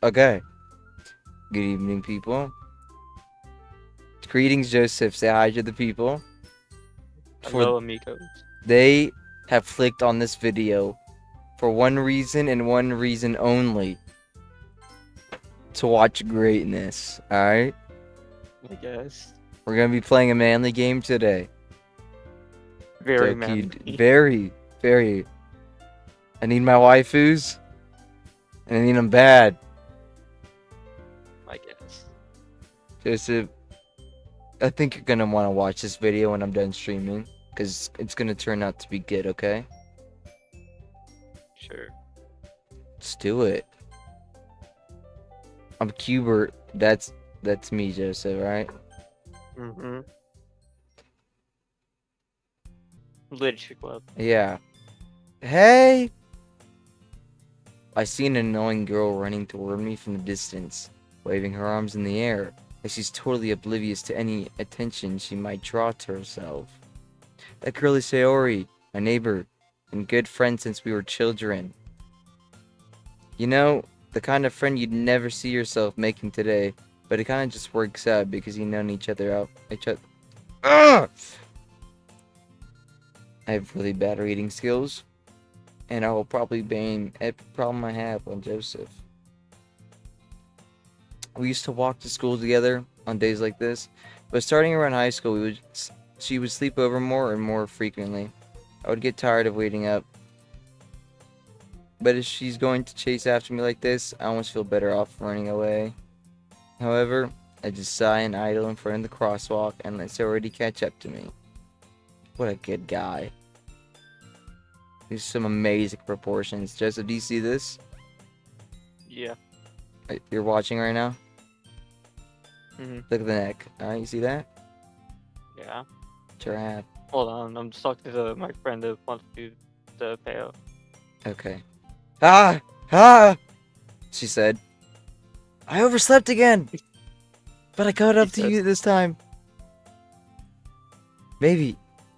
Okay. Good evening, people. Greetings, Joseph. Say hi to the people. For Hello, amigos. they have clicked on this video for one reason and one reason only: to watch greatness. All right. I guess. We're gonna be playing a manly game today. Very Doki, manly. very, very. I need my waifus, and I need them bad. I guess. Joseph, I think you're gonna want to watch this video when I'm done streaming, because it's gonna turn out to be good. Okay. Sure. Let's do it. I'm Cubert. That's me, Joseph, right? Mm-hmm. Literature club. Yeah. Hey! I see an annoying girl running toward me from the distance, waving her arms in the air, like she's totally oblivious to any attention she might draw to herself. That girl is Sayori, my neighbor, and good friend since we were children. You know, the kind of friend you'd never see yourself making today, but it kind of just works out because you've known each other out. Ugh! I have really bad reading skills, and I will probably blame every problem I have on Joseph. We used to walk to school together on days like this, but starting around high school, she would sleep over more and more frequently. I would get tired of waiting up, but if she's going to chase after me like this, I almost feel better off running away. However, I just sigh and idle in front of the crosswalk and let Sorority catch up to me. What a good guy. These are some amazing proportions. Joseph, do you see this? Yeah. You're watching right now? Mm-hmm. Look at the neck. Alright, you see that? Yeah. Sure have. Hold on. I'm just talking to my friend that wants to do the payout. Okay. Ah! Ah! She said. I overslept again! But I caught He up to said. you this time. Maybe.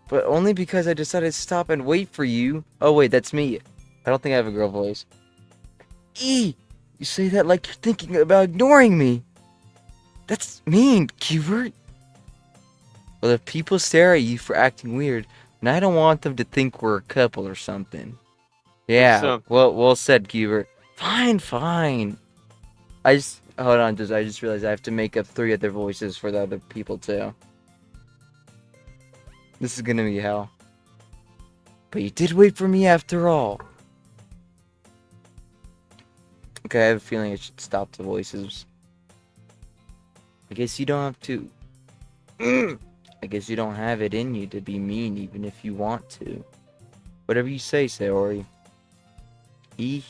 But only because I decided to stop and wait for you. Oh wait, that's me. I don't think I have a girl voice. E! You say that like you're thinking about ignoring me. That's mean, Cubert. Well, if people stare at you for acting weird, and I don't want them to think we're a couple or something. Or Yeah, something. well said, Cubert. Fine, fine. Hold on, I just realized I have to make up 3 other voices for the other people too. This is gonna be hell. But you did wait for me after all. Okay, I have a feeling I should stop the voices. I guess you don't have to. I guess you don't have it in you to be mean even if you want to. Whatever you say, Sayori. He,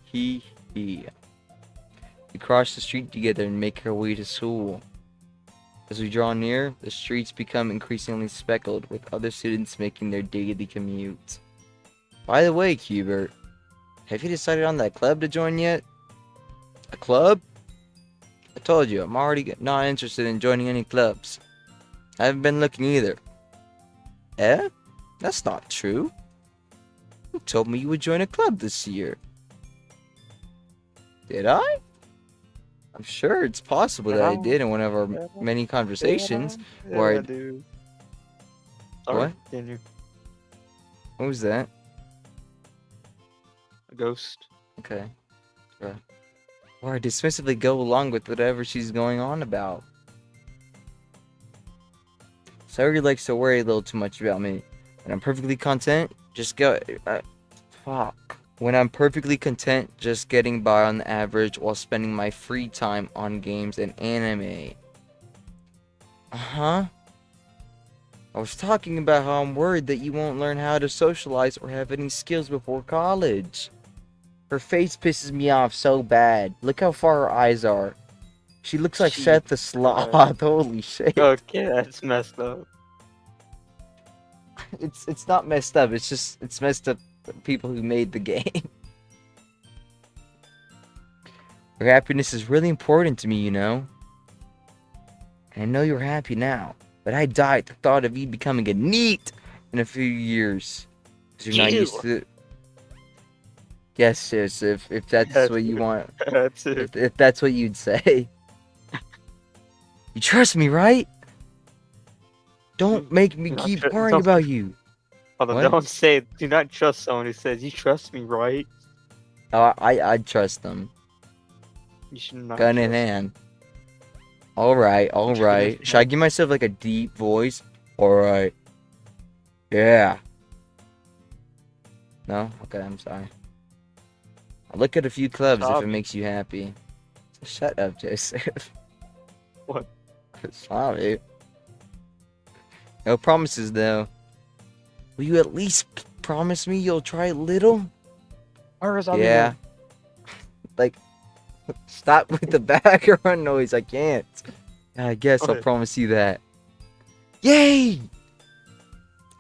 he. We cross the street together and make our way to school. As we draw near, the streets become increasingly speckled with other students making their daily commute. By the way, Cubert, have you decided on that club to join yet? A club? I told you, I'm already not interested in joining any clubs. I haven't been looking either. Eh? That's not true. You told me you would join a club this year. Did I? I'm sure it's possible that I Yeah. did in one of our Yeah. many Yeah. conversations where Yeah, I'd... dude. Sorry. What? Continue. What was that? A ghost. Okay. Or I dismissively go along with whatever she's going on about. Sayori likes to worry a little too much about me. When I'm perfectly content, just go... fuck. When I'm perfectly content just getting by on the average while spending my free time on games and anime. Uh-huh. I was talking about how I'm worried that you won't learn how to socialize or have any skills before college. Her face pisses me off so bad. Look how far her eyes are. She looks like Jesus Seth the Christ. Sloth. Holy shit. Okay, that's messed up. It's not messed up. It's messed up people who made the game. Your happiness is really important to me, you know. And I know you're happy now, but I die at the thought of you becoming a NEET in a few years. Because you're not used Ew. to... Yes, Joseph. If that's Yes, what you want, that's it. if that's what you'd say. You trust me, right? Don't make me Do not keep tr- worrying don't, about you. hold on, What? don't say. Do not trust someone who says you trust me, right? Oh, I'd trust them. You should not Gun in trust. hand. Alright, Gun in alright. Should I hand. give myself like a deep voice? Alright. Yeah. No? Okay, I'm sorry. I'll look at a few clubs if it Sorry. makes you happy. Shut up, Joseph. What? Sorry. No promises, though. Will you at least promise me you'll try a little? Or zombie Yeah. man. Like, stop with the background noise. I can't. I guess I'll Okay. promise you that. Yay!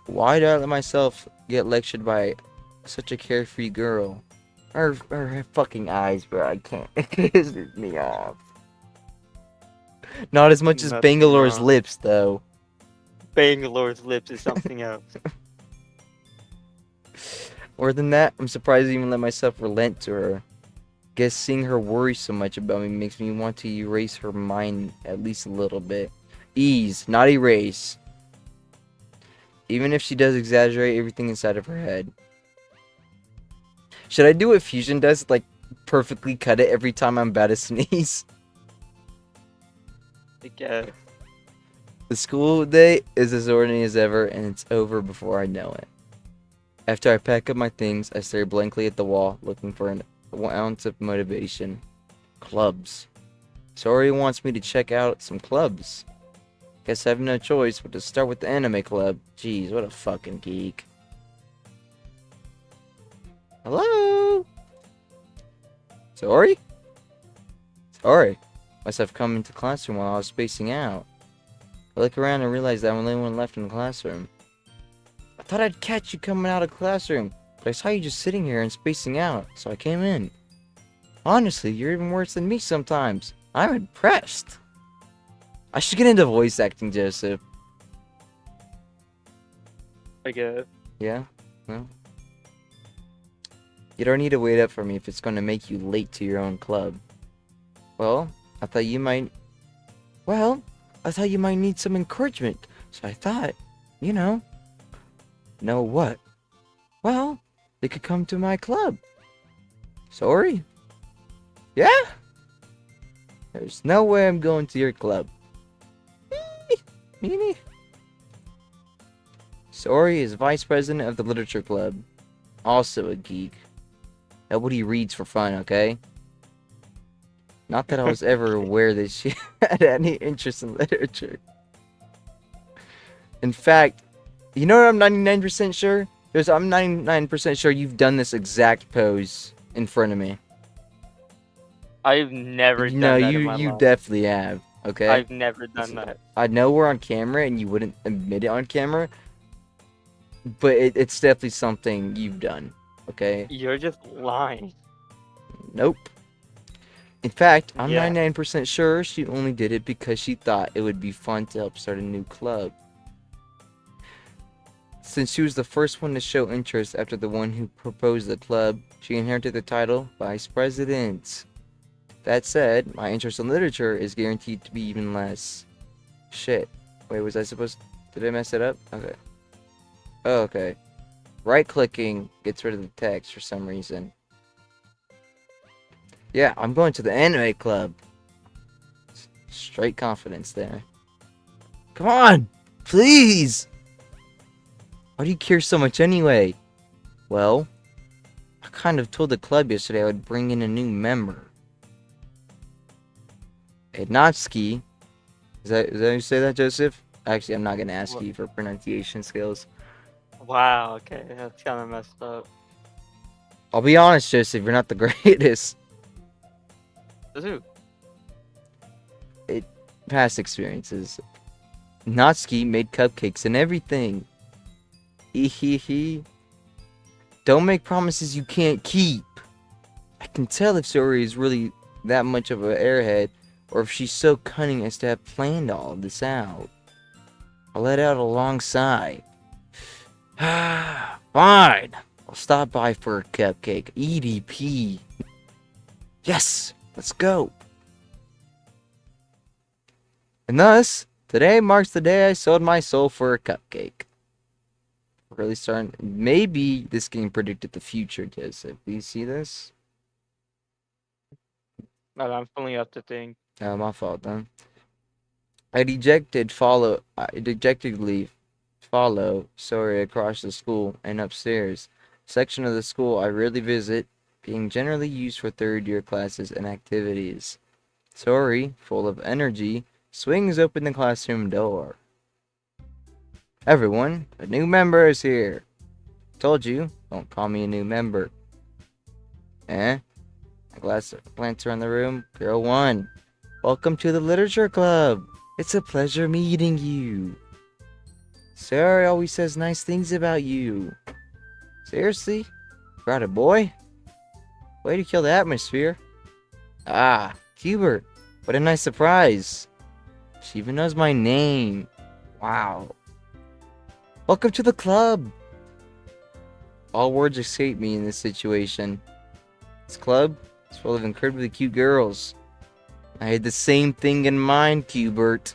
Why did I let myself get lectured by such a carefree girl? Her fucking eyes, bro. I can't. It pisses me off. Not as much as Nothing Bangalore's wrong. lips, though. Bangalore's lips is something else. More than that, I'm surprised I even let myself relent to her. Guess seeing her worry so much about me makes me want to erase her mind at least a little bit. Ease, not erase. Even if she does exaggerate everything inside of her head. Should I do what Fusion does? Like, perfectly cut it every time I'm about to sneeze? I guess. The school day is as ordinary as ever, and it's over before I know it. After I pack up my things, I stare blankly at the wall, looking for an ounce of motivation. Clubs. Sori wants me to check out some clubs. Guess I have no choice but to start with the anime club. Jeez, what a fucking geek. Hello? Sori? Sori. Must have come into the classroom while I was spacing out. I look around and realize that I'm the only one left in the classroom. I thought I'd catch you coming out of the classroom, but I saw you just sitting here and spacing out, so I came in. Honestly, you're even worse than me sometimes. I'm impressed. I should get into voice acting, Joseph. I guess. Yeah? No? You don't need to wait up for me if it's going to make you late to your own club. Well, I thought you might... Well, I thought you might need some encouragement, so I thought, you know... Know what? Well, they could come to my club. Sorry? Yeah? There's no way I'm going to your club. Meanie. Sori is vice president of the literature club. Also a geek. Nobody reads for fun, okay? Not that I was ever aware that she had any interest in literature. In fact, you know what I'm 99% sure? Because I'm 99% sure you've done this exact pose in front of me. I've never No, done that in my you life. definitely have, okay? I've never done that. I know we're on camera and you wouldn't admit it on camera, but it's definitely something you've done, okay? You're just lying. Nope. In fact, I'm Yeah. 99% sure she only did it because she thought it would be fun to help start a new club. Since she was the first one to show interest after the one who proposed the club, she inherited the title Vice President. That said, my interest in literature is guaranteed to be even less. Shit. Wait, was I supposed... Did I mess it up? Okay. Oh, okay. Right-clicking gets rid of the text for some reason. Yeah, I'm going to the anime club. Straight confidence there. Come on! Please! Why do you care so much anyway? Well, I kind of told the club yesterday I would bring in a new member. Natsuki. Is that how you say that, Joseph? Actually, I'm not gonna ask you for pronunciation skills. Wow. Okay, that's kind of messed up. I'll be honest, Joseph, you're not the greatest. Who? Past experiences. Natsuki made cupcakes and everything. Hee. Don't make promises you can't keep. I can tell if Sori is really that much of an airhead, or if she's so cunning as to have planned all of this out. I let out a long sigh. Fine. I'll stop by for a cupcake. EDP. Yes, let's go. And thus, today marks the day I sold my soul for a cupcake. Really starting. Maybe this game predicted the future, Joseph. Do you see this? No, I'm filling up the thing. My fault, then. I dejectedly follow Sori across the school and upstairs. Section of the school I rarely visit, being generally used for third-year classes and activities. Sori, full of energy, swings open the classroom door. Everyone, a new member is here. Told you, don't call me a new member. Eh? I glance around the room. Girl 1, welcome to the literature club. It's a pleasure meeting you. Sarah always says nice things about you. Seriously? Brought a boy? Way to kill the atmosphere. Ah, Hubert. What a nice surprise. She even knows my name. Wow. Welcome to the club. All words escape me in this situation. This club is full of incredibly cute girls. I had the same thing in mind, Hubert.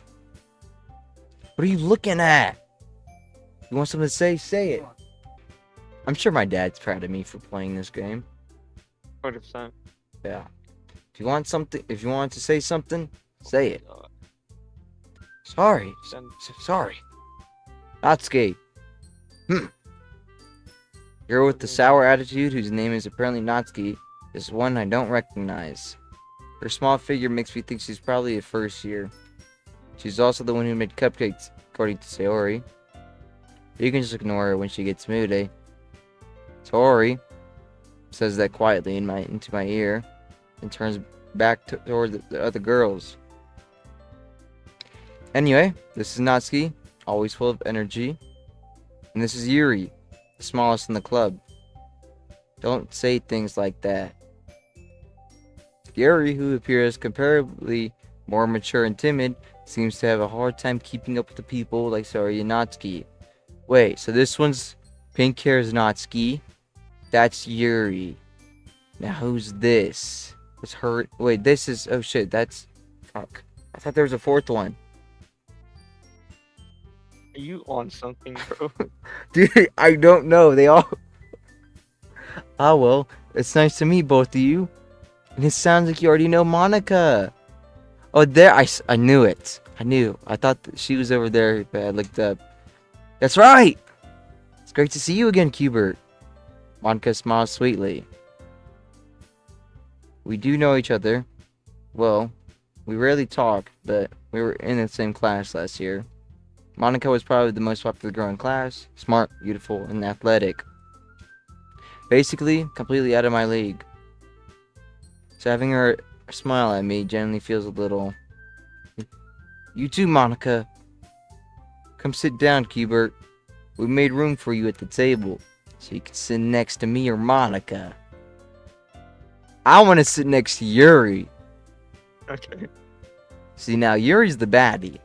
What are you looking at? You want something to say? Say it. I'm sure my dad's proud of me for playing this game. 100%. Yeah. If you want to say something, say it. Sorry. Sorry. Natsuki. Girl with the sour attitude, whose name is apparently Natsuki, is one I don't recognize. Her small figure makes me think she's probably a first year. She's also the one who made cupcakes, according to Sayori. You can just ignore her when she gets moody. Sayori says that quietly into my ear, and turns back toward the other girls. Anyway, this is Natsuki, always full of energy. And this is Yuri, the smallest in the club. Don't say things like that. Yuri, who appears comparably more mature and timid, seems to have a hard time keeping up with the people like Sayori and Natsuki. Wait, so this one's pink hair is Natsuki? That's Yuri. Now who's this? What's her? Wait, this is. Oh shit, that's. Fuck. I thought there was a fourth one. Are you on something, bro? Dude, I don't know. They all. Ah, well, it's nice to meet both of you. And it sounds like you already know Monica. Oh, there. I knew it. I knew. I thought that she was over there, but I looked up. That's right. It's great to see you again, Hubert. Monica smiles sweetly. We do know each other. Well, we rarely talk, but we were in the same class last year. Monica was probably the most popular girl in class. Smart, beautiful, and athletic. Basically, completely out of my league. So having her smile at me generally feels a little... You too, Monica. Come sit down, Hubert. We made room for you at the table, so you can sit next to me or Monica. I want to sit next to Yuri. Okay. See, now Yuri's the baddie,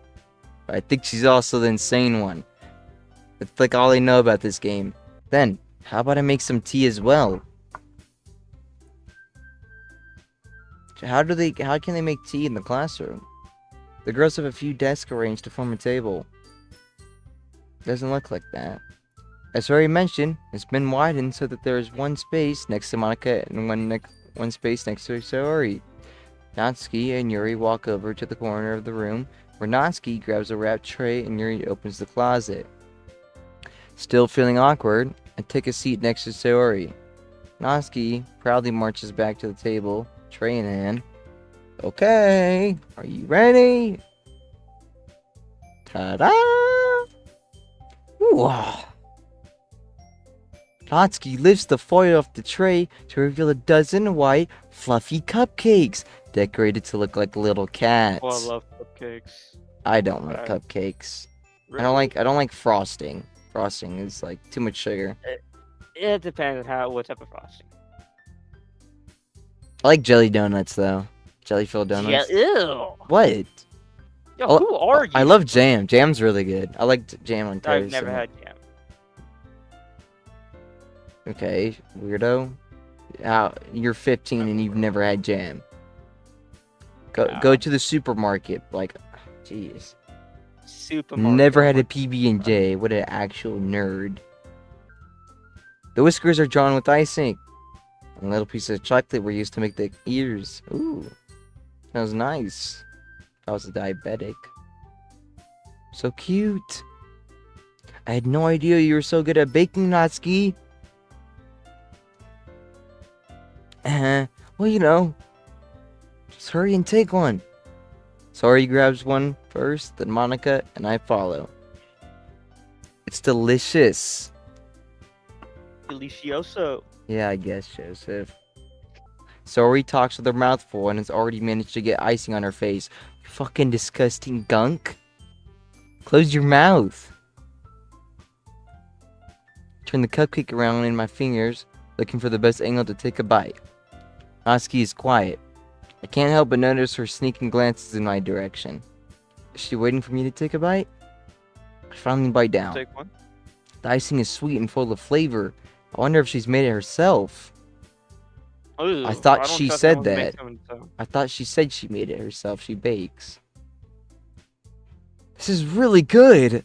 but I think she's also the insane one. It's like all I know about this game. Then, how about I make some tea as well? How can they make tea in the classroom? The girls have a few desks arranged to form a table. Doesn't look like that. As already mentioned, it's been widened so that there is one space next to Monica and one space next to Sayori. Natsuki and Yuri walk over to the corner of the room, where Natsuki grabs a wrapped tray and Yuri opens the closet. Still feeling awkward, I take a seat next to Sayori. Natsuki proudly marches back to the table, tray in hand. Okay, are you ready? Ta-da! Wow. Natsuki lifts the foil off the tray to reveal a dozen white, fluffy cupcakes, decorated to look like little cats. Oh, I love cupcakes. I don't like cupcakes. Really? I don't like frosting. Frosting is like too much sugar. It depends on what type of frosting. I like jelly donuts though. Jelly filled donuts. Yeah, ew. What? Yo, who are you? I love jam. Jam's really good. I like jam on toast. I've never had jam. Okay, weirdo. You're 15 and you've never had jam. Go Yeah. to the supermarket. Like, jeez. Supermarket. Never had oh a PB and J. What an actual nerd. The whiskers are drawn with icing. And little pieces of chocolate were used to make the ears. Ooh, smells nice. I was a diabetic. So cute. I had no idea you were so good at baking, Natsuki. Well, you know, just hurry and take one. Sorry grabs one first, then Monica, and I follow. It's delicious. Delicioso. Yeah, I guess, Joseph. Sori talks with her mouth full and has already managed to get icing on her face. You fucking disgusting gunk. Close your mouth. Turn the cupcake around in my fingers, looking for the best angle to take a bite. Natsuki is quiet. I can't help but notice her sneaking glances in my direction. Is she waiting for me to take a bite? I finally bite down. Take one. The icing is sweet and full of flavor. I wonder if she's made it herself. Ooh, I thought don't she trust said anyone who makes that. them themselves. I thought she said she made it herself. She bakes. This is really good.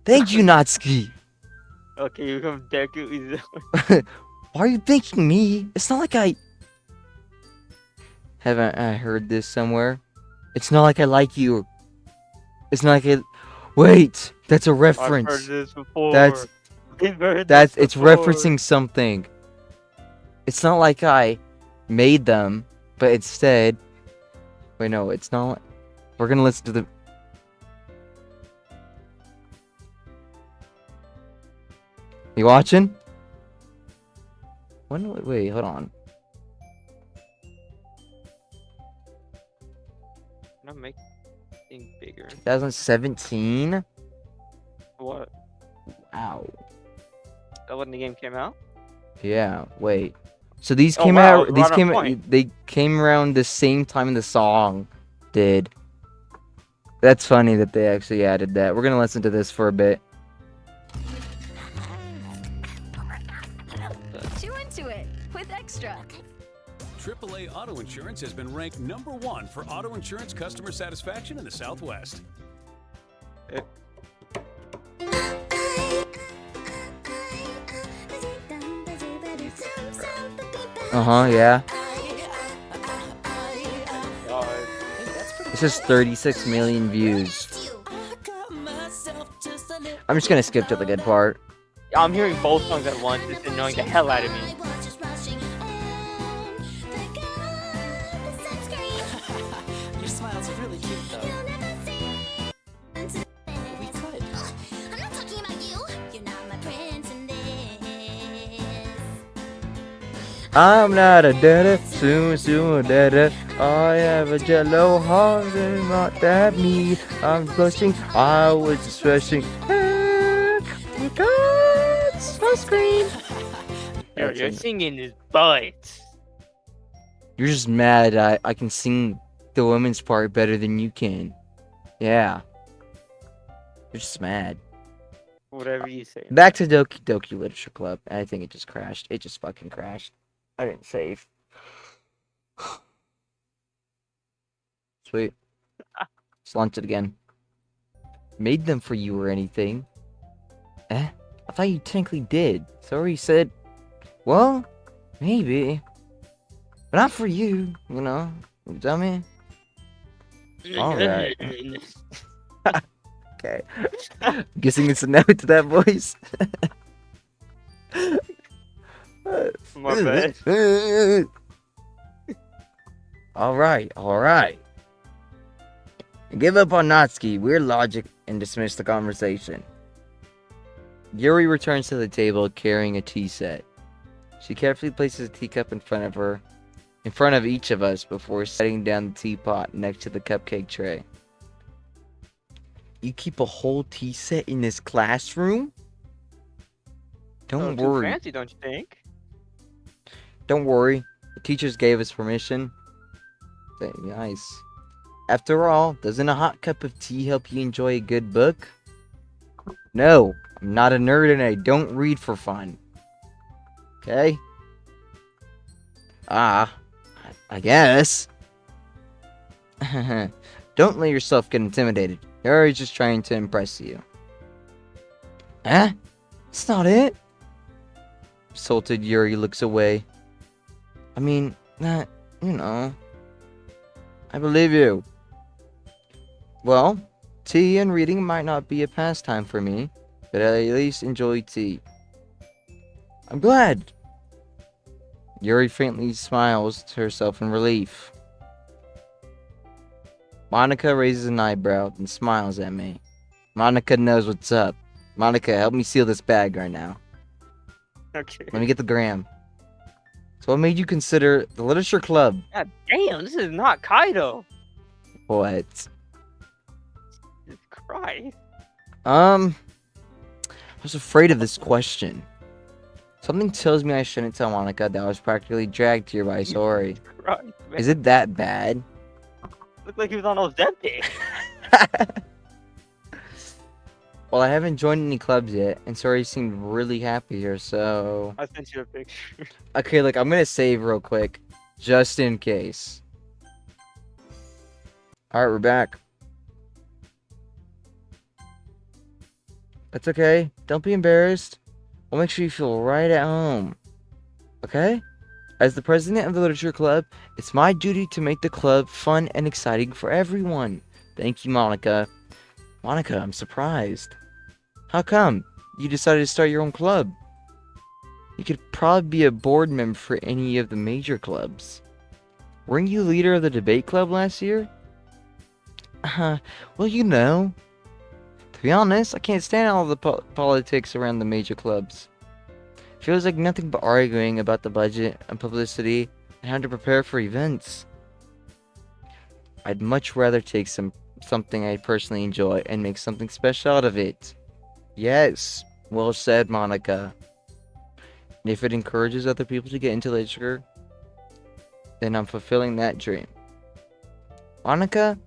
Thank you, Natsuki. Okay, you become Deku. Why are you thanking me? It's not like I... Haven't I heard this somewhere? It's not like I like you. It's not like I... Wait, that's a I've reference. heard this before. That's... We've heard That's... this It's before. referencing something. It's not like I made them, but instead... Wait, no, it's not... We're gonna listen to the... You watching? Wait, hold on. Not make things bigger. 2017? What? Wow. That when the game came out? Yeah, wait. So these Oh, came wow, out. These right on came. point. They came around the same time the song did. That's funny that they actually added that. We're gonna listen to this for a bit. Chew into it with extra. AAA Auto Insurance has been ranked #1 for auto insurance customer satisfaction in the Southwest. Yeah. God. This is 36 million views. I'm just gonna skip to the good part. I'm hearing both songs at once. It's annoying the hell out of me. Your smile's really cute, though. We could. I'm not talking about you. You're not my prince in this. I'm not a dada, soon dada. I have a jello heart and not that me. I'm blushing, I was just rushing. God's my screen. You're singing his butt. You're just mad I can sing the women's part better than you can. Yeah. You're just mad. Whatever you say. Back to Doki Doki Literature Club. I think it just crashed. It just fucking crashed. I didn't save. Sweet. Let's launch it again. Made them for you or anything. I thought you technically did. Sorry, said, well, maybe. But not for you, you know, dummy. Alright. Okay. Guessing it's a no to that voice. My bad. Alright. Give up on Natsuki, weird logic, and dismiss the conversation. Yuri returns to the table carrying a tea set. She carefully places a teacup in front of each of us before setting down the teapot next to the cupcake tray. You keep a whole tea set in this classroom? Don't Too worry. fancy, don't you think? Don't worry. The teachers gave us permission. Nice. After all, doesn't a hot cup of tea help you enjoy a good book? No, I'm not a nerd and I don't read for fun. Okay? I guess. Don't let yourself get intimidated. Yuri's just trying to impress you. Eh? That's not it. Insulted Yuri looks away. I mean, I believe you. Well, tea and reading might not be a pastime for me, but I at least enjoy tea. I'm glad. Yuri faintly smiles to herself in relief. Monica raises an eyebrow and smiles at me. Monica knows what's up. Monica, help me seal this bag right now. Okay. Let me get the gram. So what made you consider the literature club? God damn, this is not Kaido. What? Jesus Christ. I was afraid of this question. Something tells me I shouldn't tell Monica that I was practically dragged here by Sori. Christ, man. Is it that bad? Looked like he was on Ozempic. Well, I haven't joined any clubs yet, and Sori seemed really happy here, so... I sent you a picture. Okay, look, I'm gonna save real quick, just in case. Alright, we're back. That's okay. Don't be embarrassed. We'll make sure you feel right at home. Okay? As the president of the literature club, it's my duty to make the club fun and exciting for everyone. Thank you, Monica. Monica, I'm surprised. How come? You decided to start your own club? You could probably be a board member for any of the major clubs. Weren't you leader of the debate club last year? Well, you know. To be honest, I can't stand all the politics around the major clubs. Feels like nothing but arguing about the budget and publicity and how to prepare for events. I'd much rather take something I personally enjoy and make something special out of it. Yes, well said, Monica. And if it encourages other people to get into literature, then I'm fulfilling that dream. Monica,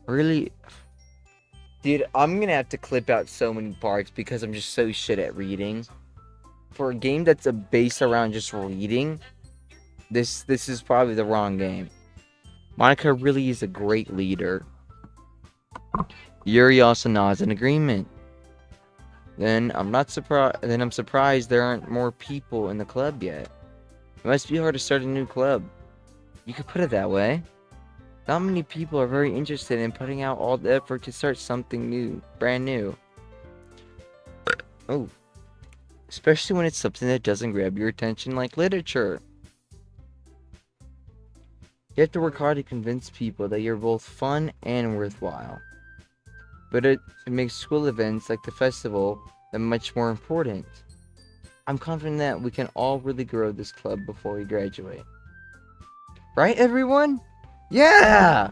really... Dude, I'm gonna have to clip out so many parts because I'm just so shit at reading. For a game that's based around just reading, this is probably the wrong game. Monica really is a great leader. Yuri also nods in agreement. Then I'm surprised there aren't more people in the club yet. It must be hard to start a new club. You could put it that way. Not many people are very interested in putting out all the effort to start something new, brand new. Oh. Especially when it's something that doesn't grab your attention like literature. You have to work hard to convince people that you're both fun and worthwhile. But it makes school events like the festival that much more important. I'm confident that we can all really grow this club before we graduate. Right, everyone? Yeah!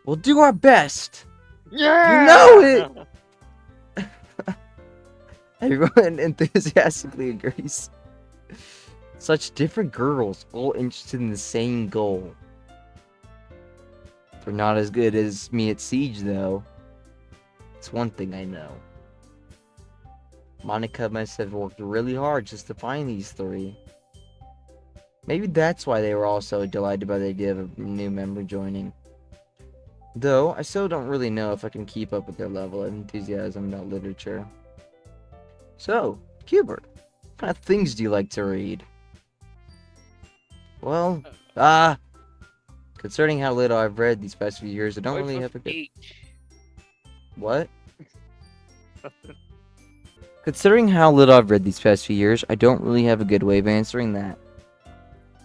We'll do our best! Yeah! You know it! Everyone enthusiastically agrees. Such different girls, all interested in the same goal. They're not as good as me at Siege, though. It's one thing I know. Monica must have worked really hard just to find these three. Maybe that's why they were all so delighted by the idea of a new member joining. Though, I still don't really know if I can keep up with their level of enthusiasm about literature. So, Hubert, what kind of things do you like to read? Well, concerning how little I've read these past few years, I don't really have a good... What? Considering how little I've read these past few years, I don't really have a good way of answering that.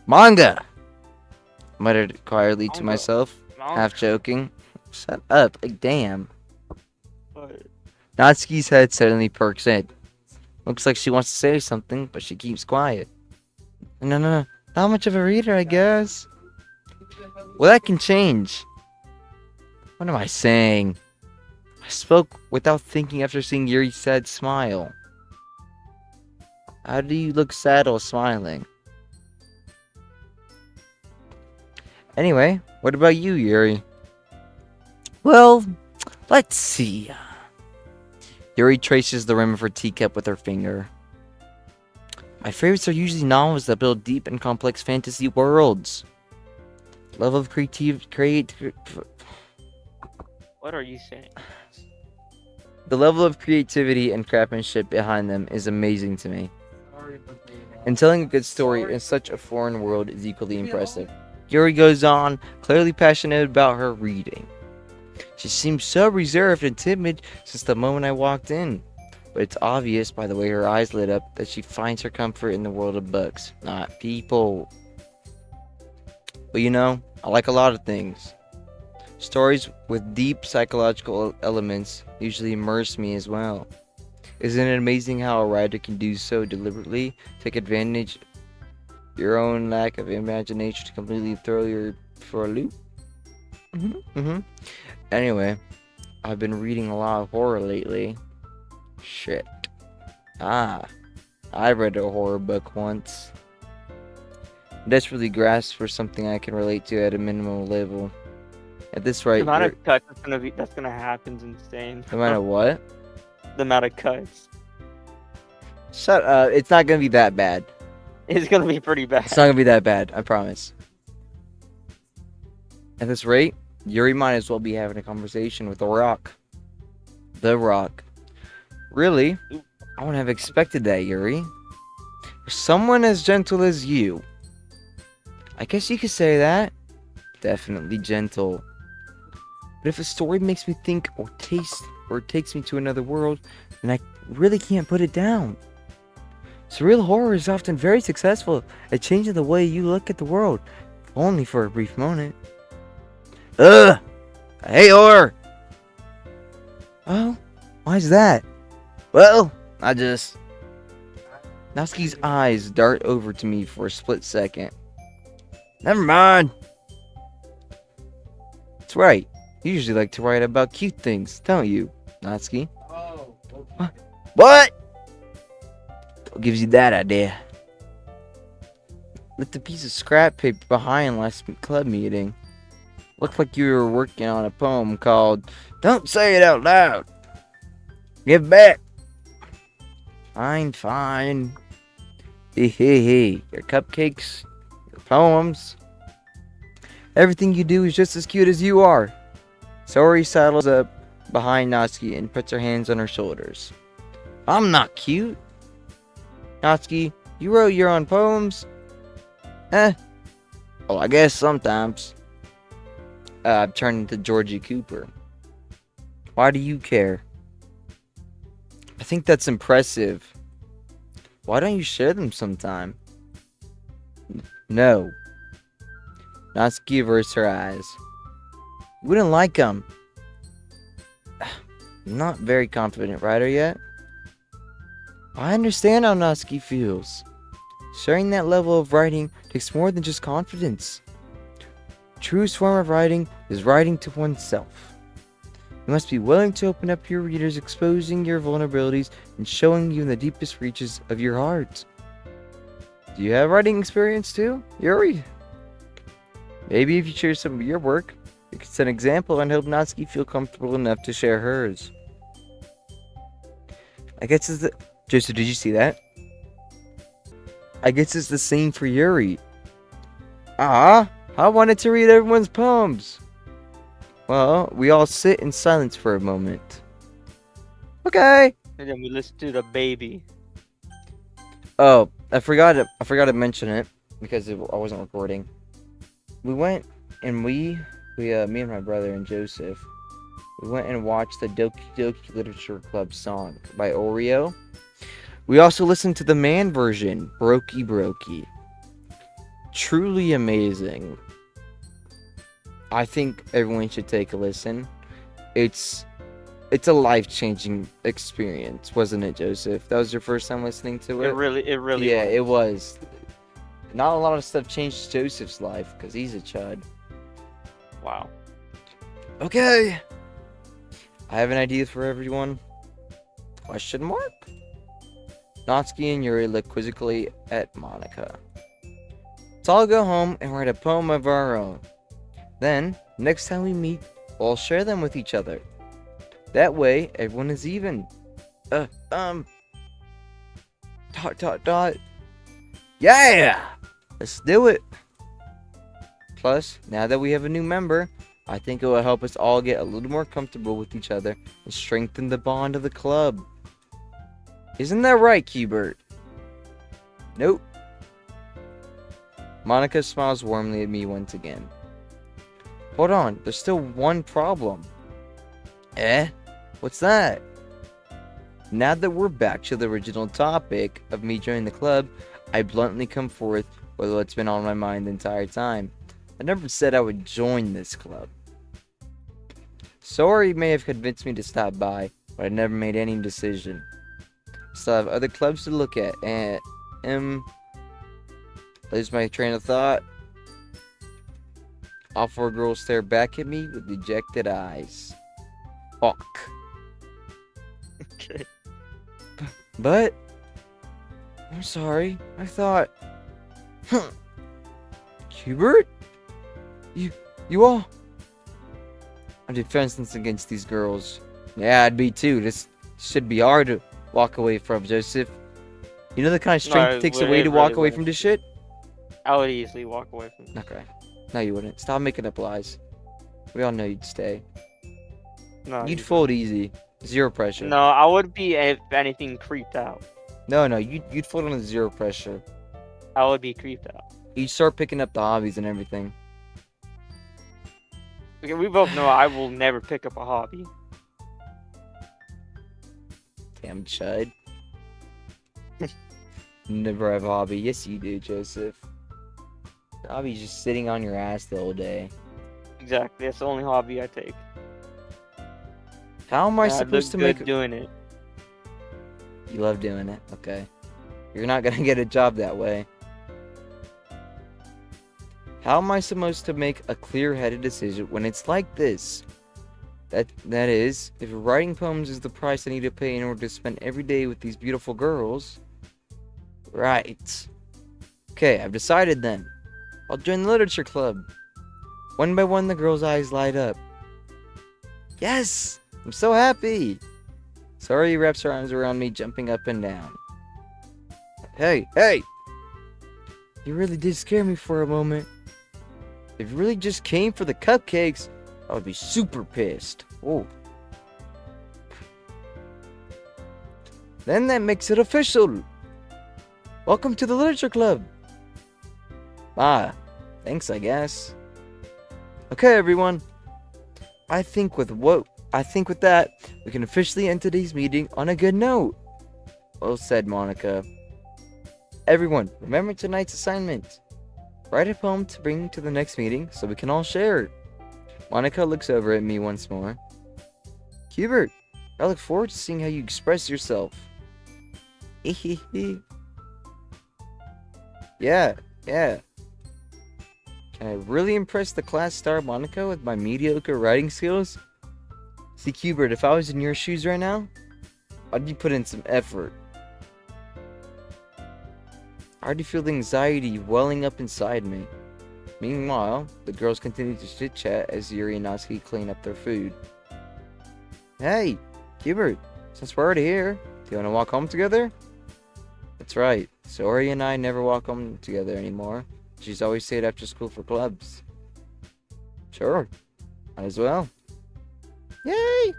Manga! Muttered quietly to myself, half joking. Shut up, like damn. Natsuki's head suddenly perks in. Looks like she wants to say something, but she keeps quiet. No, not much of a reader, I guess. Well, that can change. What am I saying? I spoke without thinking after seeing Yuri's sad smile. How do you look sad while smiling? Anyway, what about you, Yuri? Well, let's see. Yuri traces the rim of her teacup with her finger. My favorites are usually novels that build deep and complex fantasy worlds. Level of What are you saying? the level of creativity and craftsmanship behind them is amazing to me. And telling a good story in such a foreign world is equally impressive. Yuri goes on, clearly passionate about her reading. She seems so reserved and timid since the moment I walked in. But it's obvious by the way her eyes lit up that she finds her comfort in the world of books, not people. But you know, I like a lot of things. Stories with deep psychological elements usually immerse me as well. Isn't it amazing how a writer can do so deliberately, take advantage of your own lack of imagination to completely throw you for a loop? Anyway, I've been reading a lot of horror lately. Shit. I read a horror book once. Desperately grasped for something I can relate to at a minimal level. At this The rate, amount you're- of cuts that's gonna happen is insane. no matter what, The amount of cuts. shut up. It's not gonna be that bad. It's gonna be pretty bad. It's not gonna be that bad. I promise. At this rate, Yuri might as well be having a conversation with The Rock. The Rock. Really? I wouldn't have expected that, Yuri. For someone as gentle as you. I guess you could say that. Definitely gentle. But if a story makes me think or taste or takes me to another world, then I really can't put it down. Surreal horror is often very successful at changing the way you look at the world, only for a brief moment. Ugh! I hate horror! Oh, why's that? Well, I just... Natsuki's eyes dart over to me for a split second. Never mind. That's right. You usually like to write about cute things, don't you, Natsuki? Oh, What? What gives you that idea? Left a piece of scrap paper behind last club meeting. Looked like you were working on a poem called Don't Say It Out Loud. Give back. Fine. Hey. Your cupcakes, your poems. Everything you do is just as cute as you are. Sori saddles up behind Natsuki and puts her hands on her shoulders. I'm not cute. Natsuki, you wrote your own poems? Well, I guess sometimes. I've turned into Georgie Cooper. Why do you care? I think that's impressive. Why don't you share them sometime? No. Natsuki averts her eyes. You wouldn't like them. I'm not very confident writer yet. I understand how Natsuki feels. Sharing that level of writing takes more than just confidence. The truest form of writing is writing to oneself. You must be willing to open up your readers, exposing your vulnerabilities and showing you in the deepest reaches of your heart. Do you have writing experience too, Yuri? Maybe if you share some of your work, you could set an example and help Natsuki feel comfortable enough to share hers. I guess it's the... Joseph, did you see that? I guess it's the same for Yuri. I wanted to read everyone's poems. Well, we all sit in silence for a moment. Okay. And then we listen to the baby. Oh, I forgot to mention it because I wasn't recording. We went and me and my brother and Joseph, we went and watched the Doki Literature Club song by Oreo. We also listened to the man version, Brokey. Truly amazing. I think everyone should take a listen. It's a life-changing experience, wasn't it, Joseph? That was your first time listening to it? It really Yeah, was. it was. Not a lot of stuff changed Joseph's life because he's a chud. Wow. Okay. I have an idea for everyone. Question mark? Natsuki and Yuri look quizzically at Monica. Let's all go home and write a poem of our own. Then, next time we meet, we'll all share them with each other. That way, everyone is even. Dot. Yeah! Let's do it! Plus, now that we have a new member, I think it will help us all get a little more comfortable with each other and strengthen the bond of the club. Isn't that right, Hubert? Nope. Monica smiles warmly at me once again. Hold on, there's still one problem. Eh? What's that? Now that we're back to the original topic of me joining the club, I bluntly come forth with what's been on my mind the entire time. I never said I would join this club. Sorry may have convinced me to stop by, but I never made any decision. Still have other clubs to look at, and lose my train of thought. All four girls stare back at me with dejected eyes. Fuck. Okay. But I'm sorry. I thought, Hubert, you all. I'm defenseless against these girls. Yeah, I'd be too. This should be hard to walk away from, Joseph. You know the kind of strength No, it takes it away to really walk away wouldn't. from this shit? I would easily walk away from it. Okay. No, you wouldn't. Stop making up lies. We all know you'd stay. No, You'd fold easy. Zero pressure. No, I would be, if anything, creeped out. No, you'd fold on zero pressure. I would be creeped out. You'd start picking up the hobbies and everything. Okay, we both know I will never pick up a hobby. Damn chud. Never have a hobby. Yes, you do, Joseph. Your hobby's just sitting on your ass the whole day. Exactly, that's the only hobby I take. How am I And I supposed to look make... good doing it. You love doing it. Okay. You're not gonna get a job that way. How am I supposed to make a clear-headed decision when it's like this? That is, if writing poems is the price I need to pay in order to spend every day with these beautiful girls. Right. Okay, I've decided then. I'll join the literature club. One by one, the girls' eyes light up. Yes! I'm so happy! Sorry wraps her arms around me, jumping up and down. Hey! You really did scare me for a moment. If you really just came for the cupcakes, I would be super pissed. Oh. Then that makes it official. Welcome to the literature club. Ah, thanks, I guess. Okay, everyone. I think with that, we can officially end today's meeting on a good note. Well said, Monica. Everyone, remember tonight's assignment. Write a poem to bring to the next meeting so we can all share it. Monica looks over at me once more. Hubert, I look forward to seeing how you express yourself. Yeah. Can I really impress the class star Monica with my mediocre writing skills? See, Hubert, if I was in your shoes right now, I'd be putting some effort. I already feel the anxiety welling up inside me. Meanwhile, the girls continue to chit-chat as Yuri and Natsuki clean up their food. Hey, Hubert, since we're already here, do you want to walk home together? That's right, Sori and I never walk home together anymore. She's always stayed after school for clubs. Sure, might as well. Yay!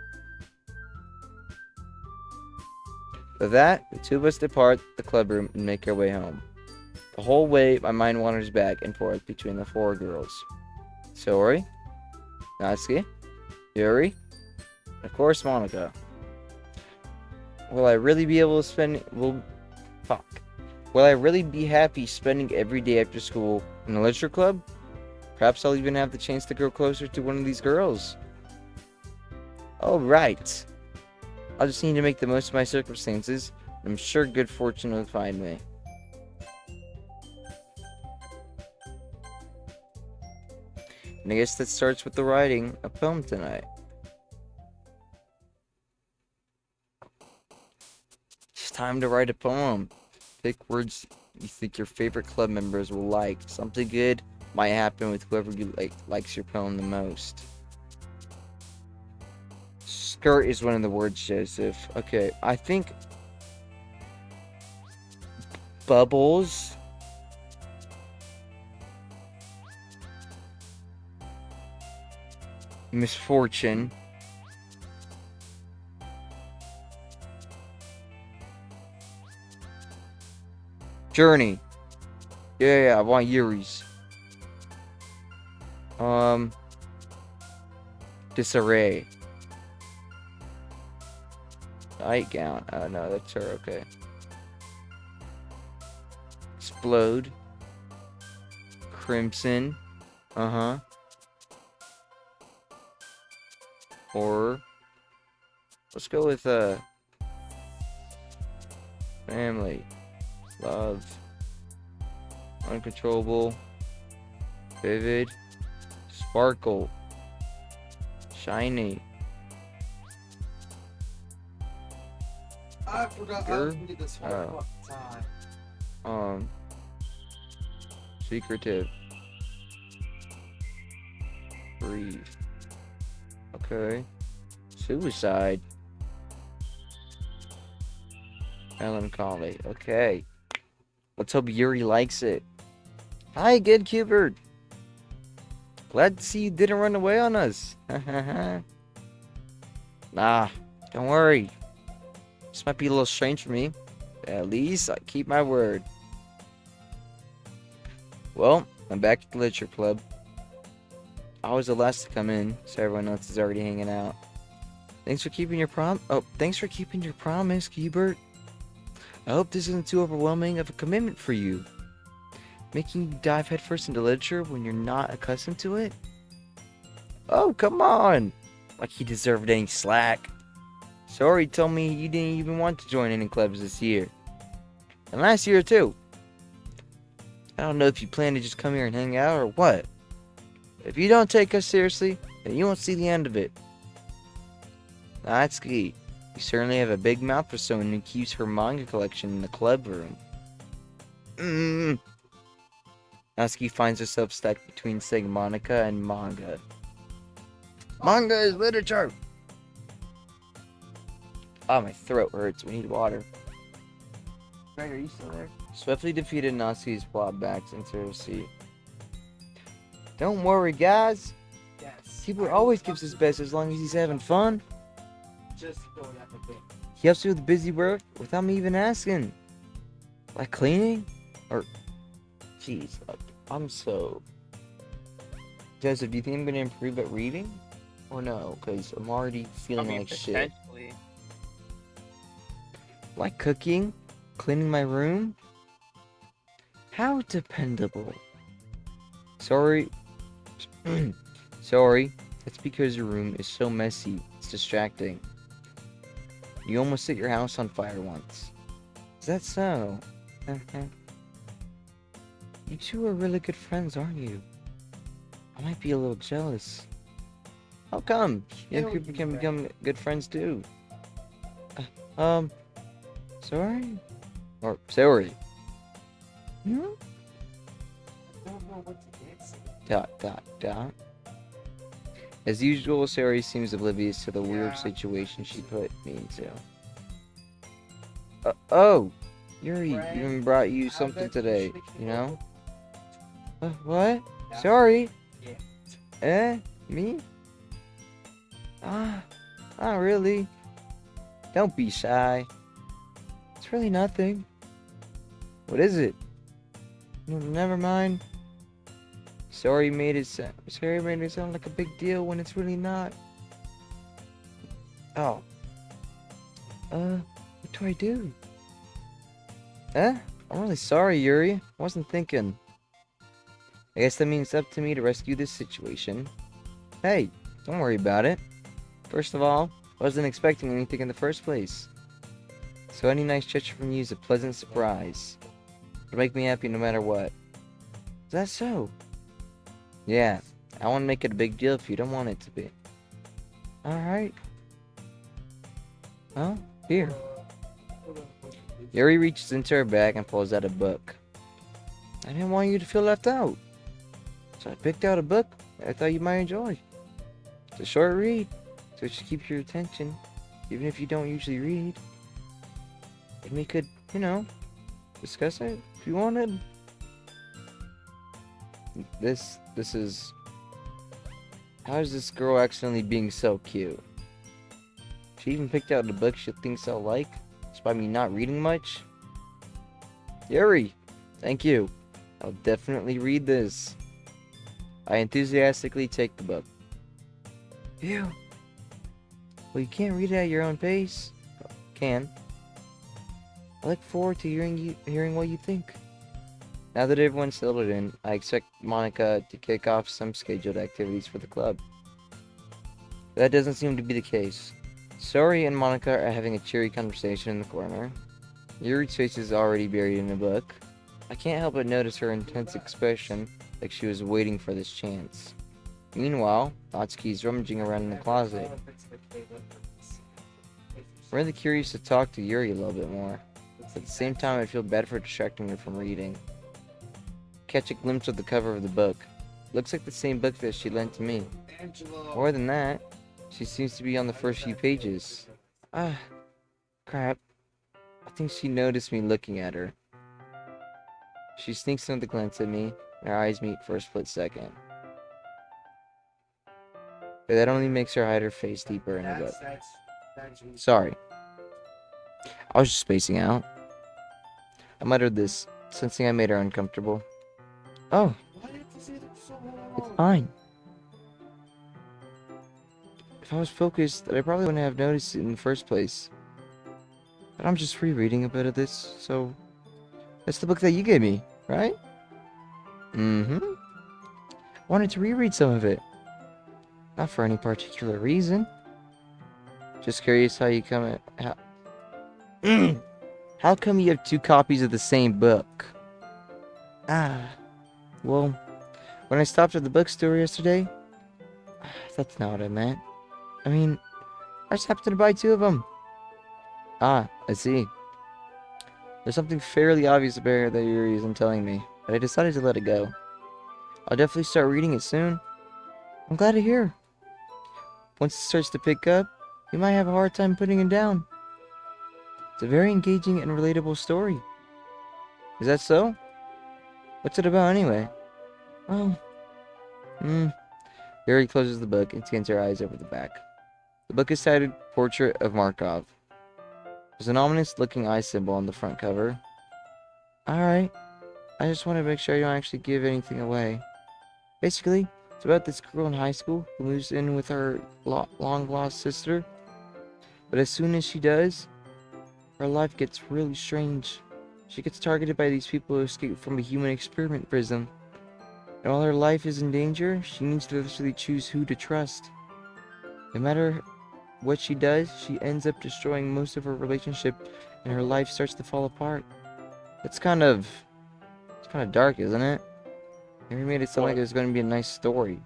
With that, the two of us depart the club room and make our way home. The whole way, my mind wanders back and forth between the four girls. Sori, Natsuki, Yuri, and of course Monica. Will I really be able to spend... Will I really be happy spending every day after school in the literature club? Perhaps I'll even have the chance to grow closer to one of these girls. Oh, right. I'll just need to make the most of my circumstances, and I'm sure good fortune will find me. And I guess that starts with the writing a poem tonight. It's time to write a poem. Pick words you think your favorite club members will like. Something good might happen with whoever you likes your poem the most. Skirt is one of the words, Joseph. Okay, I think bubbles Misfortune. Journey. Yeah, I want Yuri's. Disarray. Nightgown. Oh no, that's her. Okay. Explode. Crimson. Uh-huh. Horror. Let's go with family. Love. Uncontrollable. Vivid. Sparkle. Shiny. I forgot I was gonna do this whole fucking time. Secretive. Breathe. Okay. Suicide. Melancholy. Okay. Let's hope Yuri likes it. Hi, good Cupid. Glad to see you didn't run away on us. Nah, don't worry. This might be a little strange for me. At least I keep my word. Well, I'm back at the Literature Club. I was the last to come in, so everyone else is already hanging out. Thanks for keeping your thanks for keeping your promise, Hubert. I hope this isn't too overwhelming of a commitment for you. Making you dive headfirst into literature when you're not accustomed to it? Oh, come on! Like he deserved any slack. Sorry told me you didn't even want to join any clubs this year. And last year too. I don't know if you plan to just come here and hang out or what. If you don't take us seriously, then you won't see the end of it. Natsuki, you certainly have a big mouth for someone who keeps her manga collection in the club room. Natsuki finds herself stuck between saying Monica and manga. Manga is literature! Oh, my throat hurts. We need water. Greg, are you still there? Swiftly defeated Natsuki's plot back into her seat. Don't worry, guys. Yes. Hubert always gives his best as long as he's having fun. Just go that a bit. He helps me with busy work without me even asking. Like cleaning? Or... Jeez, I'm so... Joseph, do you think I'm going to improve at reading? Or no? Because I'm already feeling like shit. Potentially. Like cooking? Cleaning my room? How dependable. Sorry. Sorry. That's because your room is so messy. It's distracting. You almost set your house on fire once. Is that so? You two are really good friends, aren't you? I might be a little jealous. How come? Young people can become good friends too. Sorry? Or, sorry. Hmm? I don't know what to answer. Dot. As usual, Sari seems oblivious to the Yeah. weird situation she put me into. Oh! Yuri Right. even brought you I something bet today, should you know? What? Yeah. Sorry? Yeah. Me? Not really. Don't be shy. It's really nothing. What is it? Never mind. Sorry made it sound like a big deal when it's really not. Oh. What do I do? I'm really sorry, Yuri. I wasn't thinking. I guess that means it's up to me to rescue this situation. Hey, don't worry about it. First of all, I wasn't expecting anything in the first place. So any nice gesture from you is a pleasant surprise. It'll make me happy no matter what. Is that so? Yeah, I won't make it a big deal if you don't want it to be. Alright. Well, here. Yuri reaches into her bag and pulls out a book. I didn't want you to feel left out. So I picked out a book that I thought you might enjoy. It's a short read, so it should keep your attention, even if you don't usually read. And we could, discuss it if you wanted. This is How is this girl accidentally being so cute? She even picked out a book she thinks I'll like, despite me not reading much? Yuri! Thank you. I'll definitely read this. I enthusiastically take the book. Phew. Well, you can't read it at your own pace. Can. I look forward to hearing what you think. Now that everyone's settled in, I expect Monica to kick off some scheduled activities for the club. But that doesn't seem to be the case. Sori and Monica are having a cheery conversation in the corner. Yuri's face is already buried in a book. I can't help but notice her intense expression, like she was waiting for this chance. Meanwhile, Natsuki's rummaging around in the closet. I'm really curious to talk to Yuri a little bit more. At the same time, I feel bad for distracting her from reading. Catch a glimpse of the cover of the book. Looks like the same book that she lent to me. More than that, she seems to be on the first few pages. Ah, crap. I think she noticed me looking at her. She sneaks another glance at me, and our eyes meet for a split second. But that only makes her hide her face deeper in her book. Sorry. I was just spacing out. I muttered this, sensing I made her uncomfortable. Oh, it's fine. If I was focused, I probably wouldn't have noticed it in the first place. But I'm just rereading a bit of this, so... That's the book that you gave me, right? Mm-hmm. I wanted to reread some of it. Not for any particular reason. Just curious how you come at... How come you have 2 copies of the same book? Well, when I stopped at the bookstore yesterday... That's not what I meant. I mean, I just happened to buy 2 of them. I see. There's something fairly obvious about that Yuri isn't telling me, but I decided to let it go. I'll definitely start reading it soon. I'm glad to hear. Once it starts to pick up, you might have a hard time putting it down. It's a very engaging and relatable story. Is that so? What's it about anyway? Oh. Yuri closes the book and scans her eyes over the back. The book is titled Portrait of Markov. There's an ominous-looking eye symbol on the front cover. Alright. I just want to make sure you don't actually give anything away. Basically, it's about this girl in high school who moves in with her long-lost sister. But as soon as she does, her life gets really strange. She gets targeted by these people who escaped from a human experiment prison. And while her life is in danger, she needs to eventually choose who to trust. No matter what she does, she ends up destroying most of her relationship, and her life starts to fall apart. It's kind of dark, isn't it? You made it sound like it was going to be a nice story.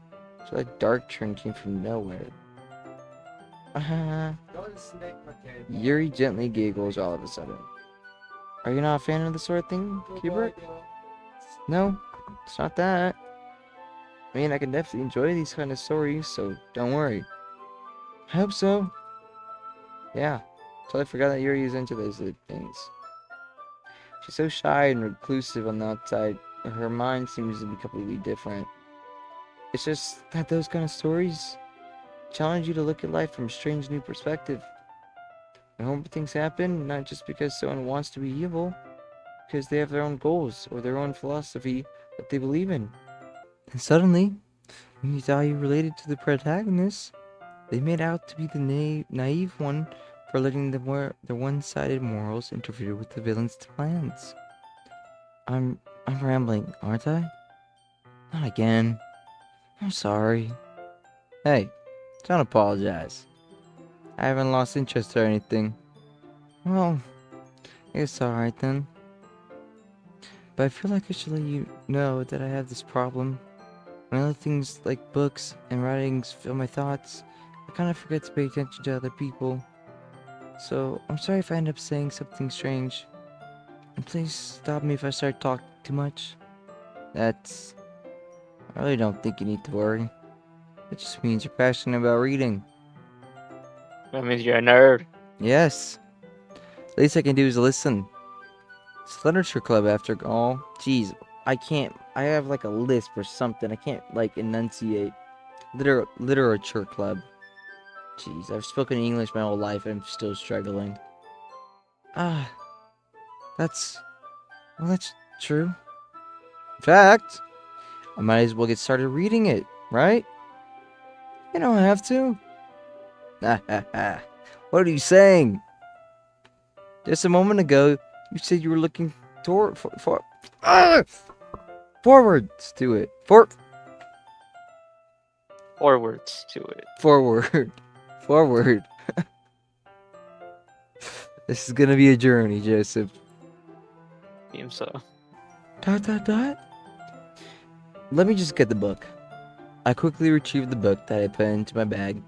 So that dark turn came from nowhere. Yuri gently giggles all of a sudden. Are you not a fan of this sort of thing, Hubert? No, it's not that. I mean, I can definitely enjoy these kind of stories, so don't worry. I hope so. Yeah, totally forgot that Yuri is into those things. She's so shy and reclusive on the outside, but her mind seems to be completely different. It's just that those kind of stories challenge you to look at life from a strange new perspective. And horrible things happen, not just because someone wants to be evil, because they have their own goals or their own philosophy that they believe in. And suddenly, when you thought you related to the protagonist, they made out to be the naive one for letting their one-sided morals interfere with the villain's plans. I'm rambling, aren't I? Not again. I'm sorry. Hey, don't apologize. I haven't lost interest or anything. Well, it's alright then. But I feel like I should let you know that I have this problem. When other things like books and writings fill my thoughts, I kind of forget to pay attention to other people. So, I'm sorry if I end up saying something strange. And please stop me if I start talking too much. I really don't think you need to worry. It just means you're passionate about reading. That means you're a nerd. Yes. The least I can do is listen. It's literature club after all. Jeez, I have like a lisp or something. I can't like enunciate. Literature club. Jeez, I've spoken English my whole life and I'm still struggling. Ah, that's... Well, that's true. In fact, I might as well get started reading it, right? You don't have to. What are you saying? Just a moment ago, you said you were looking forwards to it. Forwards to it. Forward. Forward. This is gonna be a journey, Joseph. Seems so. Dot. Let me just get the book. I quickly retrieved the book that I put into my bag.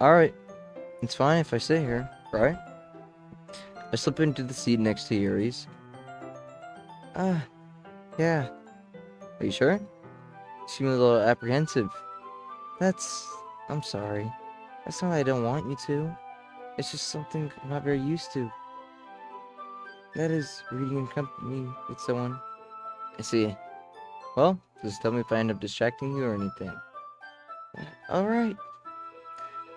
Alright, it's fine if I sit here, right? I slip into the seat next to Yuri's. Yeah. Are you sure? You seem a little apprehensive. I'm sorry. That's not that I don't want you to. It's just something I'm not very used to. That is reading in company with someone. I see. Well, just tell me if I end up distracting you or anything. Alright.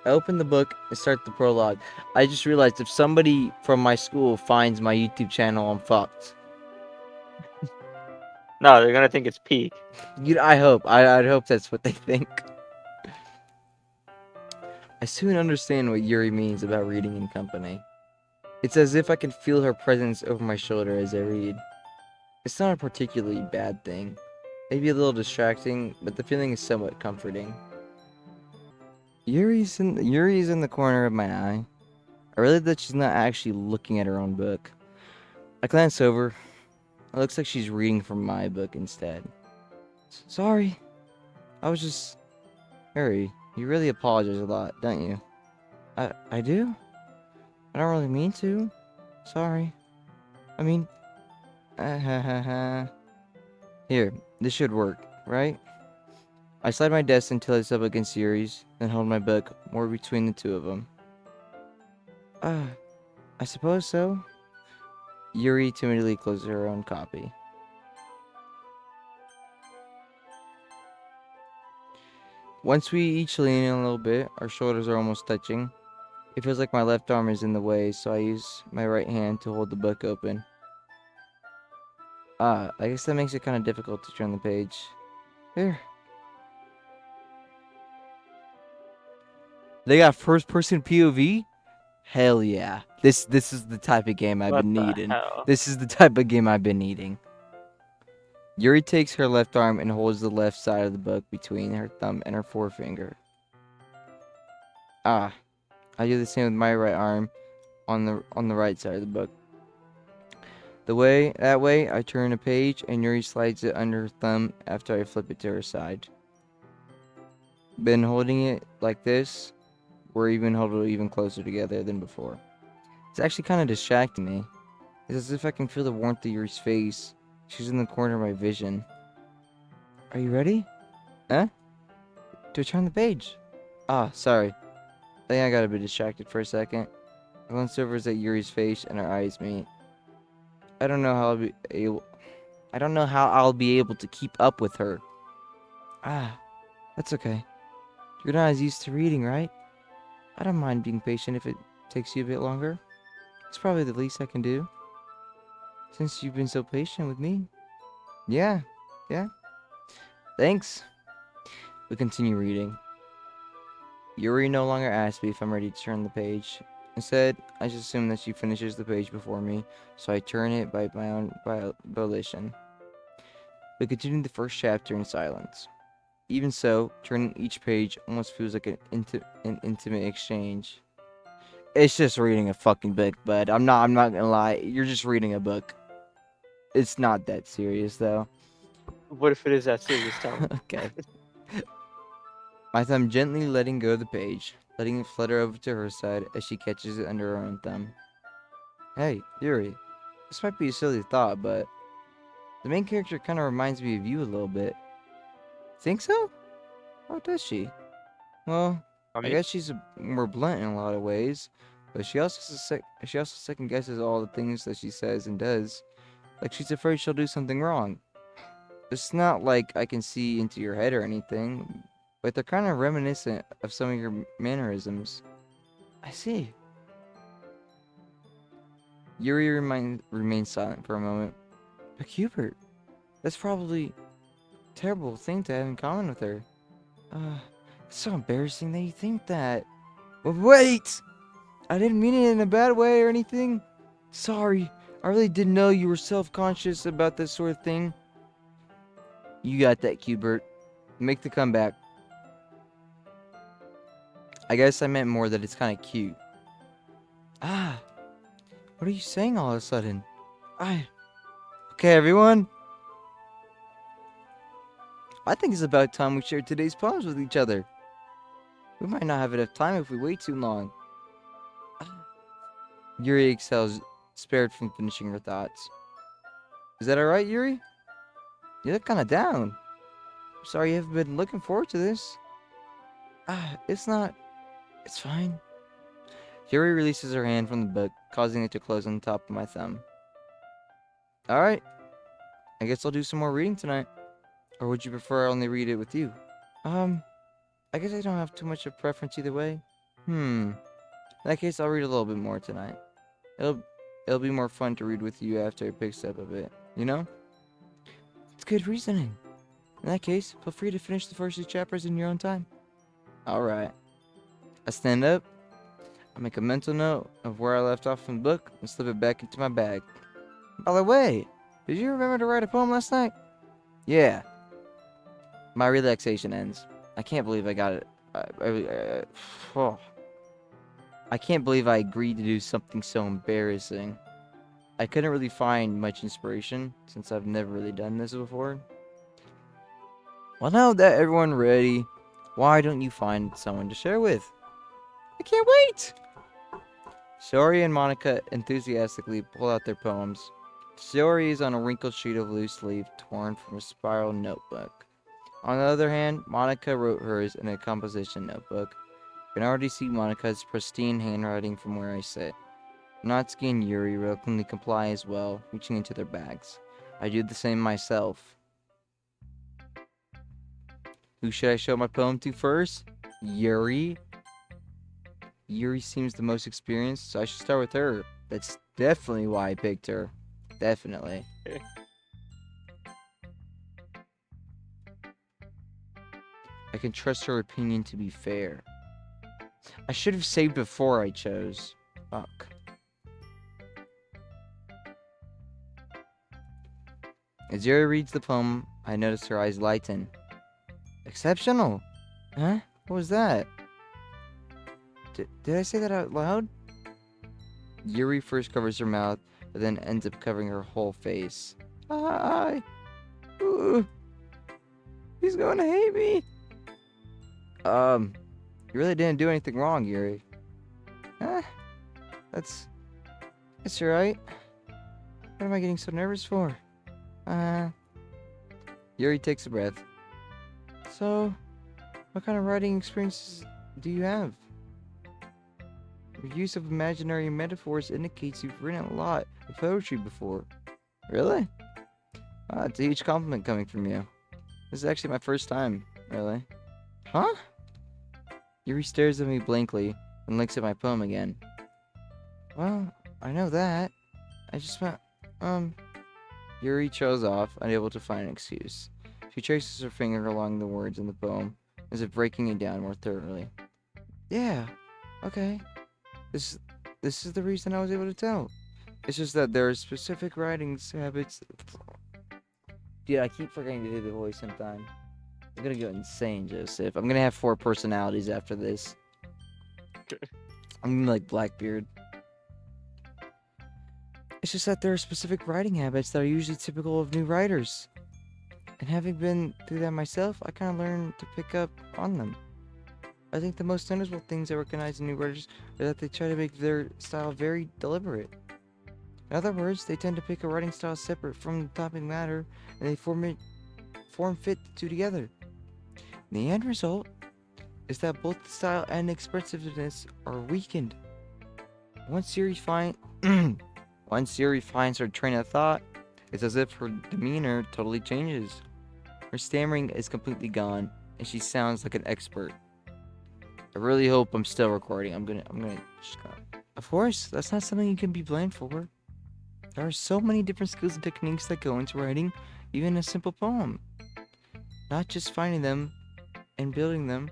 I open the book and start the prologue. I just realized if somebody from my school finds my YouTube channel, I'm fucked. No, they're gonna think it's peak. I hope. I'd hope that's what they think. I soon understand what Yuri means about reading in company. It's as if I can feel her presence over my shoulder as I read. It's not a particularly bad thing. Maybe a little distracting, but the feeling is somewhat comforting. Yuri's in the corner of my eye. I realize that she's not actually looking at her own book. I glance over. It looks like she's reading from my book instead. Sorry. I was just... Yuri, you really apologize a lot, don't you? I do? I don't really mean to. Sorry. I mean... Here, this should work, right? I slide my desk until it's up against Yuri's, then hold my book more between the two of them. I suppose so. Yuri timidly closes her own copy. Once we each lean in a little bit, our shoulders are almost touching. It feels like my left arm is in the way, so I use my right hand to hold the book open. I guess that makes it kind of difficult to turn the page. Here. They got first-person POV? Hell yeah. This is the type of game I've What been the needing. hell? This is the type of game I've been needing. Yuri takes her left arm and holds the left side of the book between her thumb and her forefinger. I do the same with my right arm on the right side of the book. That way, I turn a page and Yuri slides it under her thumb after I flip it to her side. Been holding it like this, we're even closer together than before. It's actually kind of distracting me. It's as if I can feel the warmth of Yuri's face. She's in the corner of my vision. Are you ready? Huh? To turn the page. Sorry. I think I got a bit distracted for a second. I glanced over at Yuri's face and our eyes meet. I don't know how I'll be able to keep up with her. That's okay. You're not as used to reading, right? I don't mind being patient if it takes you a bit longer. It's probably the least I can do. Since you've been so patient with me. Yeah. Thanks. We continue reading. Yuri no longer asks me if I'm ready to turn the page. Instead, I just assume that she finishes the page before me, so I turn it by my own volition. We continue the first chapter in silence. Even so, turning each page almost feels like an intimate exchange. It's just reading a fucking book, bud. I'm not gonna lie. You're just reading a book. It's not that serious, though. What if it is that serious, tell me? Okay. My thumb gently letting go of the page, letting it flutter over to her side as she catches it under her own thumb. Hey, Yuri. This might be a silly thought, but the main character kind of reminds me of you a little bit. Think so? How does she? Well, I guess she's more blunt in a lot of ways, but she also second guesses all the things that she says and does. Like she's afraid she'll do something wrong. It's not like I can see into your head or anything, but they're kind of reminiscent of some of your mannerisms. I see. Yuri remains silent for a moment. But Hubert, that's probably a terrible thing to have in common with her. It's so embarrassing that you think that. But wait! I didn't mean it in a bad way or anything. Sorry, I really didn't know you were self-conscious about this sort of thing. You got that, Hubert. Make the comeback. I guess I meant more that it's kind of cute. Ah, what are you saying all of a sudden? Okay, everyone. I think it's about time we shared today's poems with each other. We might not have enough time if we wait too long. Yuri exhales, spared from finishing her thoughts. Is that alright, Yuri? You look kinda down. Sorry you haven't been looking forward to this. It's not... It's fine. Yuri releases her hand from the book, causing it to close on the top of my thumb. Alright. I guess I'll do some more reading tonight. Or would you prefer I only read it with you? I guess I don't have too much of a preference either way. In that case, I'll read a little bit more tonight. It'll be more fun to read with you after it picks up a bit, you know? It's good reasoning. In that case, feel free to finish the first 2 chapters in your own time. Alright. I stand up, I make a mental note of where I left off from the book, and slip it back into my bag. By the way, did you remember to write a poem last night? Yeah. My relaxation ends. I can't believe I got it. I can't believe I agreed to do something so embarrassing. I couldn't really find much inspiration, since I've never really done this before. Well, now that everyone's ready, why don't you find someone to share with? I can't wait! Shiori and Monica enthusiastically pull out their poems. Shiori is on a wrinkled sheet of loose leaf torn from a spiral notebook. On the other hand, Monica wrote hers in a composition notebook. I can already see Monica's pristine handwriting from where I sit. Natsuki and Yuri reluctantly comply as well, reaching into their bags. I do the same myself. Who should I show my poem to first? Yuri? Yuri seems the most experienced, so I should start with her. That's definitely why I picked her. Definitely. I can trust her opinion to be fair. I should have saved before I chose. Fuck. As Yuri reads the poem, I notice her eyes lighten. Exceptional! Huh? What was that? Did I say that out loud? Yuri first covers her mouth, but then ends up covering her whole face. Ooh. He's going to hate me! You really didn't do anything wrong, Yuri. That's alright. What am I getting so nervous for? Yuri takes a breath. So, what kind of writing experiences do you have? Your use of imaginary metaphors indicates you've written a lot of poetry before. Really? It's a huge compliment coming from you. This is actually my first time, really. Huh? Yuri stares at me blankly and looks at my poem again. Well, I know that. I just meant, Yuri trails off, unable to find an excuse. She traces her finger along the words in the poem, as if breaking it down more thoroughly. Yeah, okay. This is the reason I was able to tell. It's just that there are specific writing habits. Dude, I keep forgetting to do the voice sometimes. I'm gonna go insane, Joseph. I'm gonna have 4 personalities after this. I'm gonna be like Blackbeard. It's just that there are specific writing habits that are usually typical of new writers. And having been through that myself, I kind of learned to pick up on them. I think the most noticeable things I recognize in new writers are that they try to make their style very deliberate. In other words, they tend to pick a writing style separate from the topic matter, and they form fit the two together. The end result is that both the style and expressiveness are weakened. Once Yuri finds her train of thought, it's as if her demeanor totally changes. Her stammering is completely gone, and she sounds like an expert. I really hope I'm still recording. I'm gonna just go. Of course, that's not something you can be blamed for. There are so many different skills and techniques that go into writing even a simple poem. Not just finding them and building them,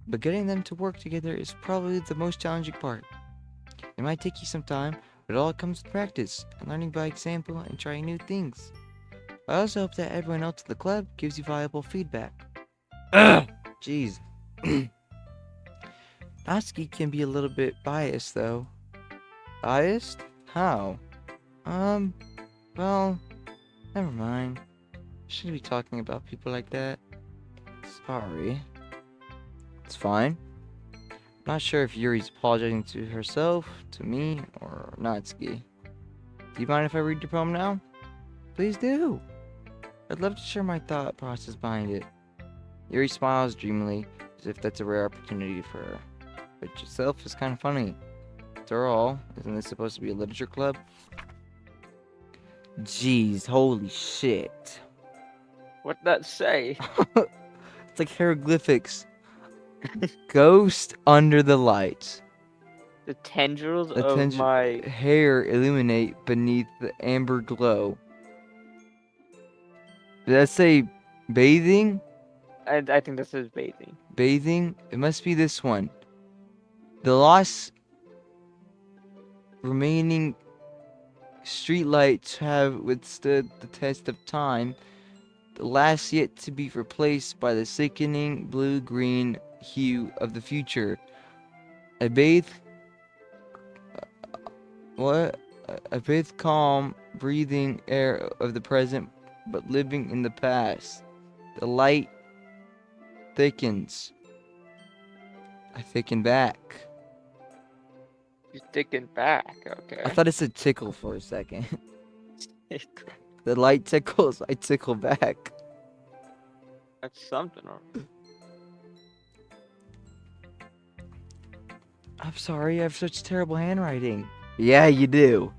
but getting them to work together is probably the most challenging part. It might take you some time, but it all comes with practice and learning by example and trying new things. I also hope that everyone else in the club gives you valuable feedback. Jeez. Natsuki can be a little bit biased, though. Biased? How? Well, never mind. Shouldn't be talking about people like that. Sorry. It's fine. Not sure if Yuri's apologizing to herself, to me, or Natsuki. Do you mind if I read your poem now? Please do. I'd love to share my thought process behind it. Yuri smiles dreamily, as if that's a rare opportunity for her. But yourself is kind of funny. After all, isn't this supposed to be a literature club? Jeez, holy shit. What'd that say? It's like hieroglyphics. Ghost under the lights. The tendrils The of my... hair illuminate beneath the amber glow. Did that say bathing? I think this is bathing. Bathing? It must be this one. The last remaining streetlights have withstood the test of time. The last yet to be replaced by the sickening blue-green hue of the future. I bathe... What? I bathe calm, breathing air of the present, but living in the past. The light thickens. I thicken back. You thicken back, okay. I thought it said tickle for a second. The light tickles, I tickle back. That's something. I'm sorry, I have such terrible handwriting. Yeah, you do.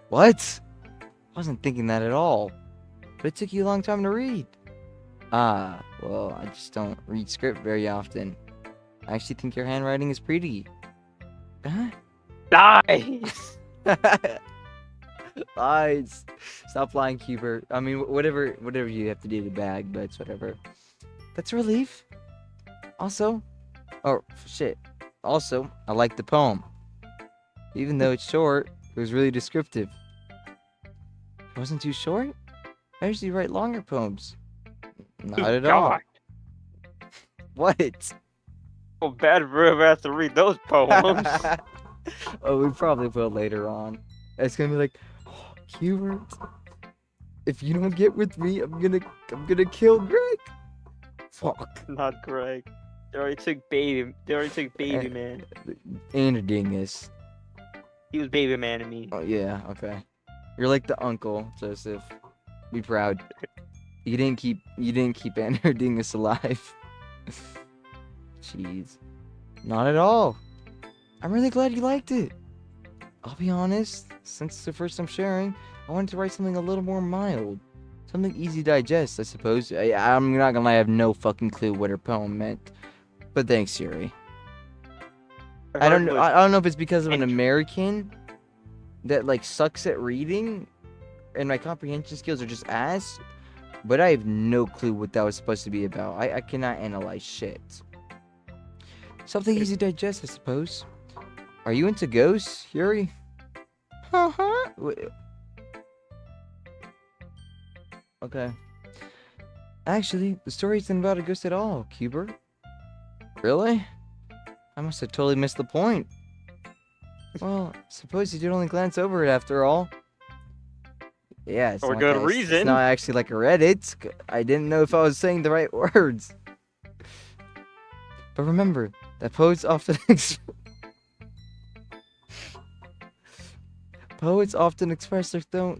What? I wasn't thinking that at all. But it took you a long time to read. Ah, well, I just don't read script very often. I actually think your handwriting is pretty. Huh? Nice! Lies. Stop lying, Cuber. I mean, whatever you have to do to bag, but it's whatever. That's a relief. Also, oh shit. Also, I like the poem. Even though it's short, it was really descriptive. It wasn't too short? I usually write longer poems. Not at all. God. What? Oh, bad river has to read those poems. Oh, we probably will later on. It's gonna be like, oh, Hubert, if you don't get with me, I'm gonna kill Greg. Fuck. Not Greg. They already took baby. They already took baby man. And a dingus. He was baby man to me. Oh yeah, okay. You're like the uncle, Joseph. Be proud. You didn't keep Andrew Dingus alive. Jeez. Not at all. I'm really glad you liked it. I'll be honest, since it's the first time sharing, I wanted to write something a little more mild. Something easy to digest, I suppose. I'm not gonna lie, I have no fucking clue what her poem meant. But thanks, Yuri. I don't know if it's because I'm an American that like sucks at reading and my comprehension skills are just ass, but I have no clue what that was supposed to be about. I cannot analyze shit. Something easy to digest, I suppose. Are you into ghosts, Yuri? Okay. Actually, the story isn't about a ghost at all, Cuber. Really? I must have totally missed the point. Well, suppose you did only glance over it after all. Yeah, it's For not good like reason. It's not actually like I read it. I didn't know if I was saying the right words. But remember, that poets often express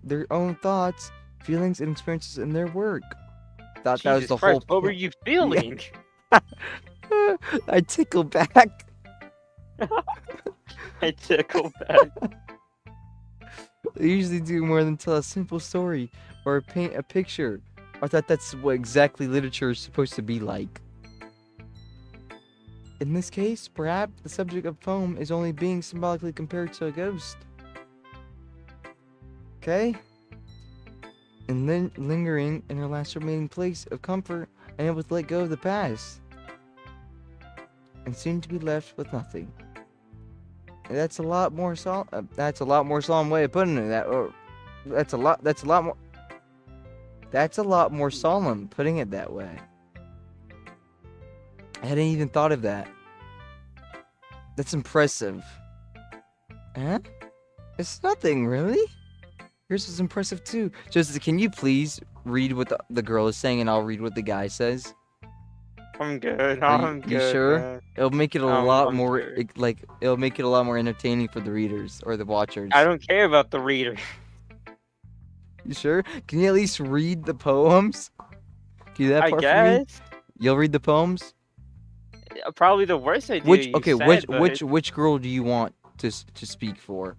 their own thoughts, feelings, and experiences in their work. Thought that was Jesus the Christ, whole what were point. you feeling? I tickle back. I tickle back. They usually do more than tell a simple story or paint a picture. I thought that's what exactly literature is supposed to be like. In this case, perhaps the subject of poem is only being symbolically compared to a ghost. Okay? And then lingering in her last remaining place of comfort, unable to let go of the past. And soon to be left with nothing. And that's a lot more solemn way of putting it. That's a lot more solemn putting it that way. I hadn't even thought of that. That's impressive. Huh? It's nothing, really. Yours was impressive too. Joseph, can you please read what the girl is saying and I'll read what the guy says? I'm good. Are I'm you good. sure? Man. It'll make it a lot I'm more, good. it'll make it a lot more entertaining for the readers or the watchers. I don't care about the reader. You sure? Can you at least read the poems? Can you do that I part for me? guess. You'll read the poems? Probably the worst idea Which girl do you want to speak for?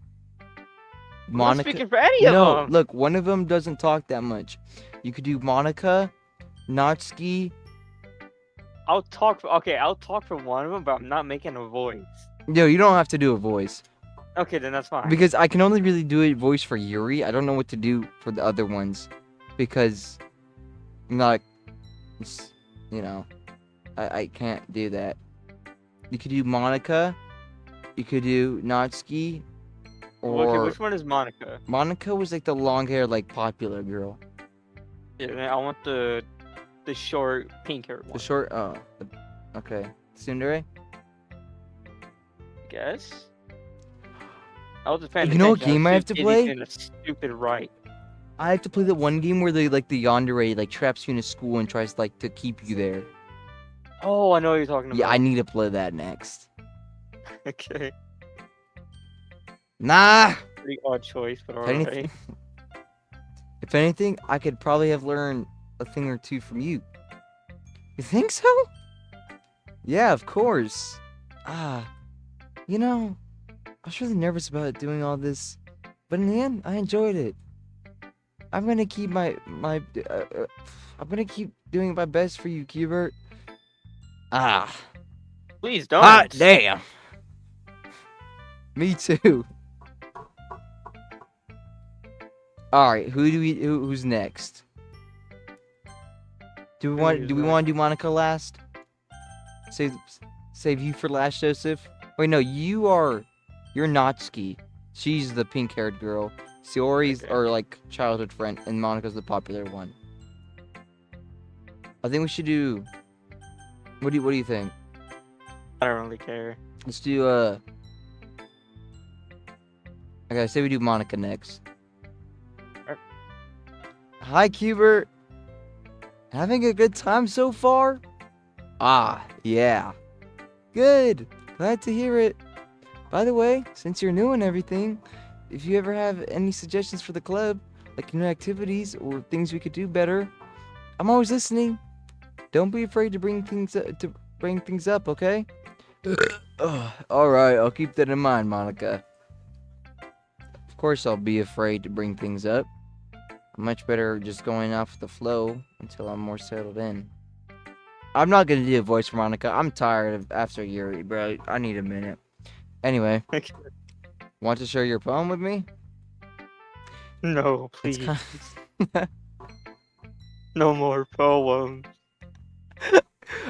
I'm not speaking for any of No, them. look, one of them doesn't talk that much. You could do Monica, Natsuki. I'll talk for one of them, but I'm not making a voice. No, you don't have to do a voice. Okay, then that's fine. Because I can only really do a voice for Yuri. I don't know what to do for the other ones. Because I'm not, you know, I can't do that. You could do Monica. You could do Natsuki. Or Okay, which one is Monica? Monica was like the long hair, like popular girl. Yeah, I want the short pink hair one. The short, okay. Tsundere? I guess. I'll just pay You know what attention. game I have to Idiot's play? doing a stupid right. I have to play the one game where they, like, the yandere, like, traps you in a school and tries, like, to keep you there. Oh, I know what you're talking about. Yeah, I need to play that next. Okay. Nah! Pretty odd choice, but If anything, alright. if anything, I could probably have learned a thing or two from you. You think so? Yeah, of course. You know, I was really nervous about doing all this, but in the end, I enjoyed it. I'm gonna keep I'm gonna keep doing my best for you, Cubert. Please don't. Hot damn. Me too. All right, who's next? Do we want to do Monica last? Save you for last, Joseph. Wait, no, you're Natsuki. She's the pink-haired girl. Siori's our like childhood friend, and Monica's the popular one. I think we should do. What do you think? I don't really care. Let's do Okay, say we do Monica next. Alright. Hi, Cubert. Having a good time so far? Yeah. Good. Glad to hear it. By the way, since you're new and everything, if you ever have any suggestions for the club, like new activities or things we could do better, I'm always listening. Don't be afraid to bring things up, okay? All right, I'll keep that in mind, Monica. Of course, I'll be afraid to bring things up. I'm much better just going off the flow until I'm more settled in. I'm not gonna do a voice for Monica. I'm tired of after Yuri, bro. I need a minute. Anyway, want to share your poem with me? No, please. It's No more poems.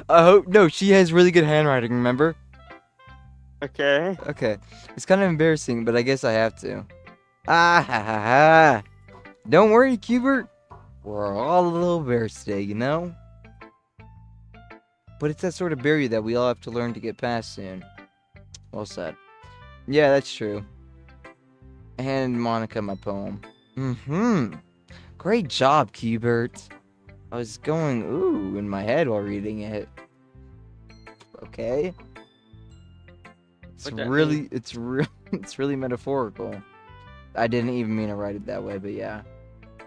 I hope no. She has really good handwriting. Remember? Okay. Okay. It's kind of embarrassing, but I guess I have to. Ha ha ha. Don't worry, Cubert. We're all a little embarrassed today, you know? But it's that sort of barrier that we all have to learn to get past soon. Well said. Yeah, that's true. And Monica, my poem. Great job, Cubert. I was going ooh in my head while reading it. Okay. What that It's really metaphorical. I didn't even mean to write it that way, but yeah.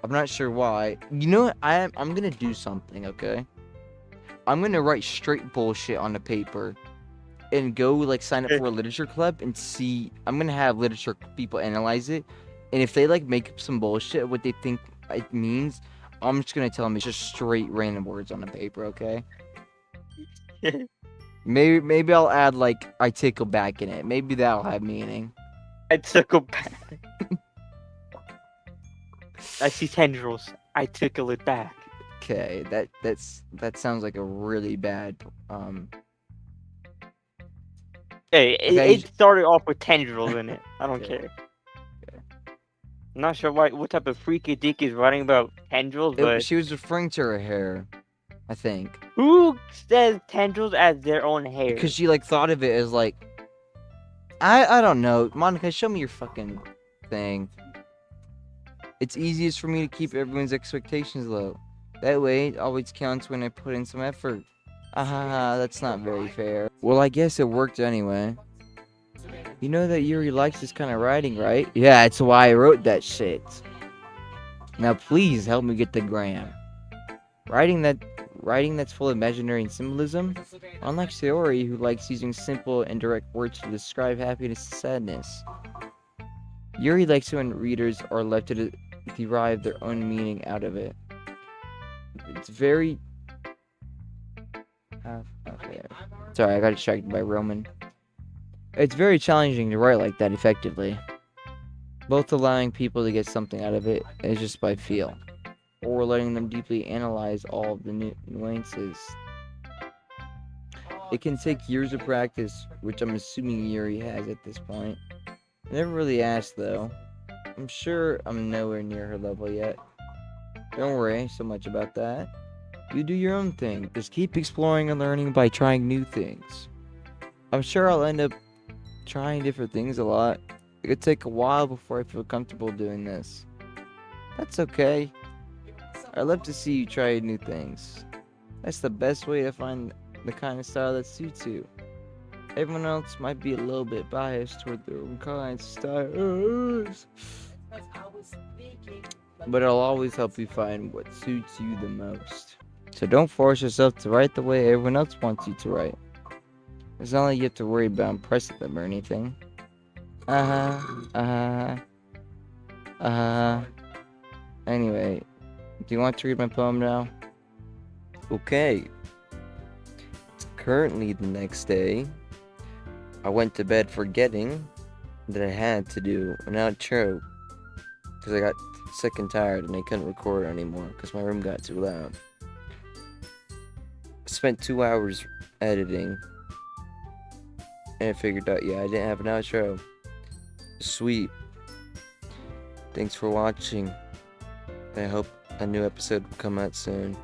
I'm not sure why. You know what? I'm gonna do something, okay? I'm gonna write straight bullshit on the paper and go like sign up for a literature club and see. I'm gonna have literature people analyze it, and if they like make up some bullshit what they think it means, I'm just gonna tell him it's just straight random words on the paper, okay? Maybe I'll add like I tickle back in it. Maybe that'll have meaning. I tickle back. I see tendrils. I tickle it back. Okay, that sounds like a really bad Hey, Okay, it started off with tendrils in it. I don't Okay. care. I'm not sure what type of freaky dick is writing about tendrils, but she was referring to her hair, I think. who says tendrils as their own hair? Because she like thought of it as like I don't know. Monica, show me your fucking thing. It's easiest for me to keep everyone's expectations low. That way it always counts when I put in some effort. That's not very fair. Well, I guess it worked anyway. You know that Yuri likes this kind of writing, right? Yeah, it's why I wrote that shit. Now please help me get the gram. Writing that's full of imaginary and symbolism, unlike Sayori, who likes using simple and direct words to describe happiness and sadness. Yuri likes it when readers are left to derive their own meaning out of it. It's very... okay. Sorry, I got distracted by Roman. It's very challenging to write like that effectively. Both allowing people to get something out of it is just by feel, or letting them deeply analyze all of the nuances. It can take years of practice, which I'm assuming Yuri has at this point. I never really asked though. I'm sure I'm nowhere near her level yet. Don't worry so much about that. You do your own thing. Just keep exploring and learning by trying new things. I'm sure I'll end up trying different things a lot. It could take a while before I feel comfortable doing this. That's okay. I love to see you try new things. That's the best way to find the kind of style that suits you. Everyone else might be a little bit biased toward their own kind of styles, but it'll always help you find what suits you the most. So don't force yourself to write the way everyone else wants you to write. It's not like you have to worry about impressing them or anything. Anyway, do you want to read my poem now? Okay. It's currently the next day. I went to bed forgetting that I had to do an outro because I got sick and tired and I couldn't record anymore because my room got too loud. I spent 2 hours editing and I figured out, yeah, I didn't have an outro. Sweet. Thanks for watching. I hope a new episode will come out soon.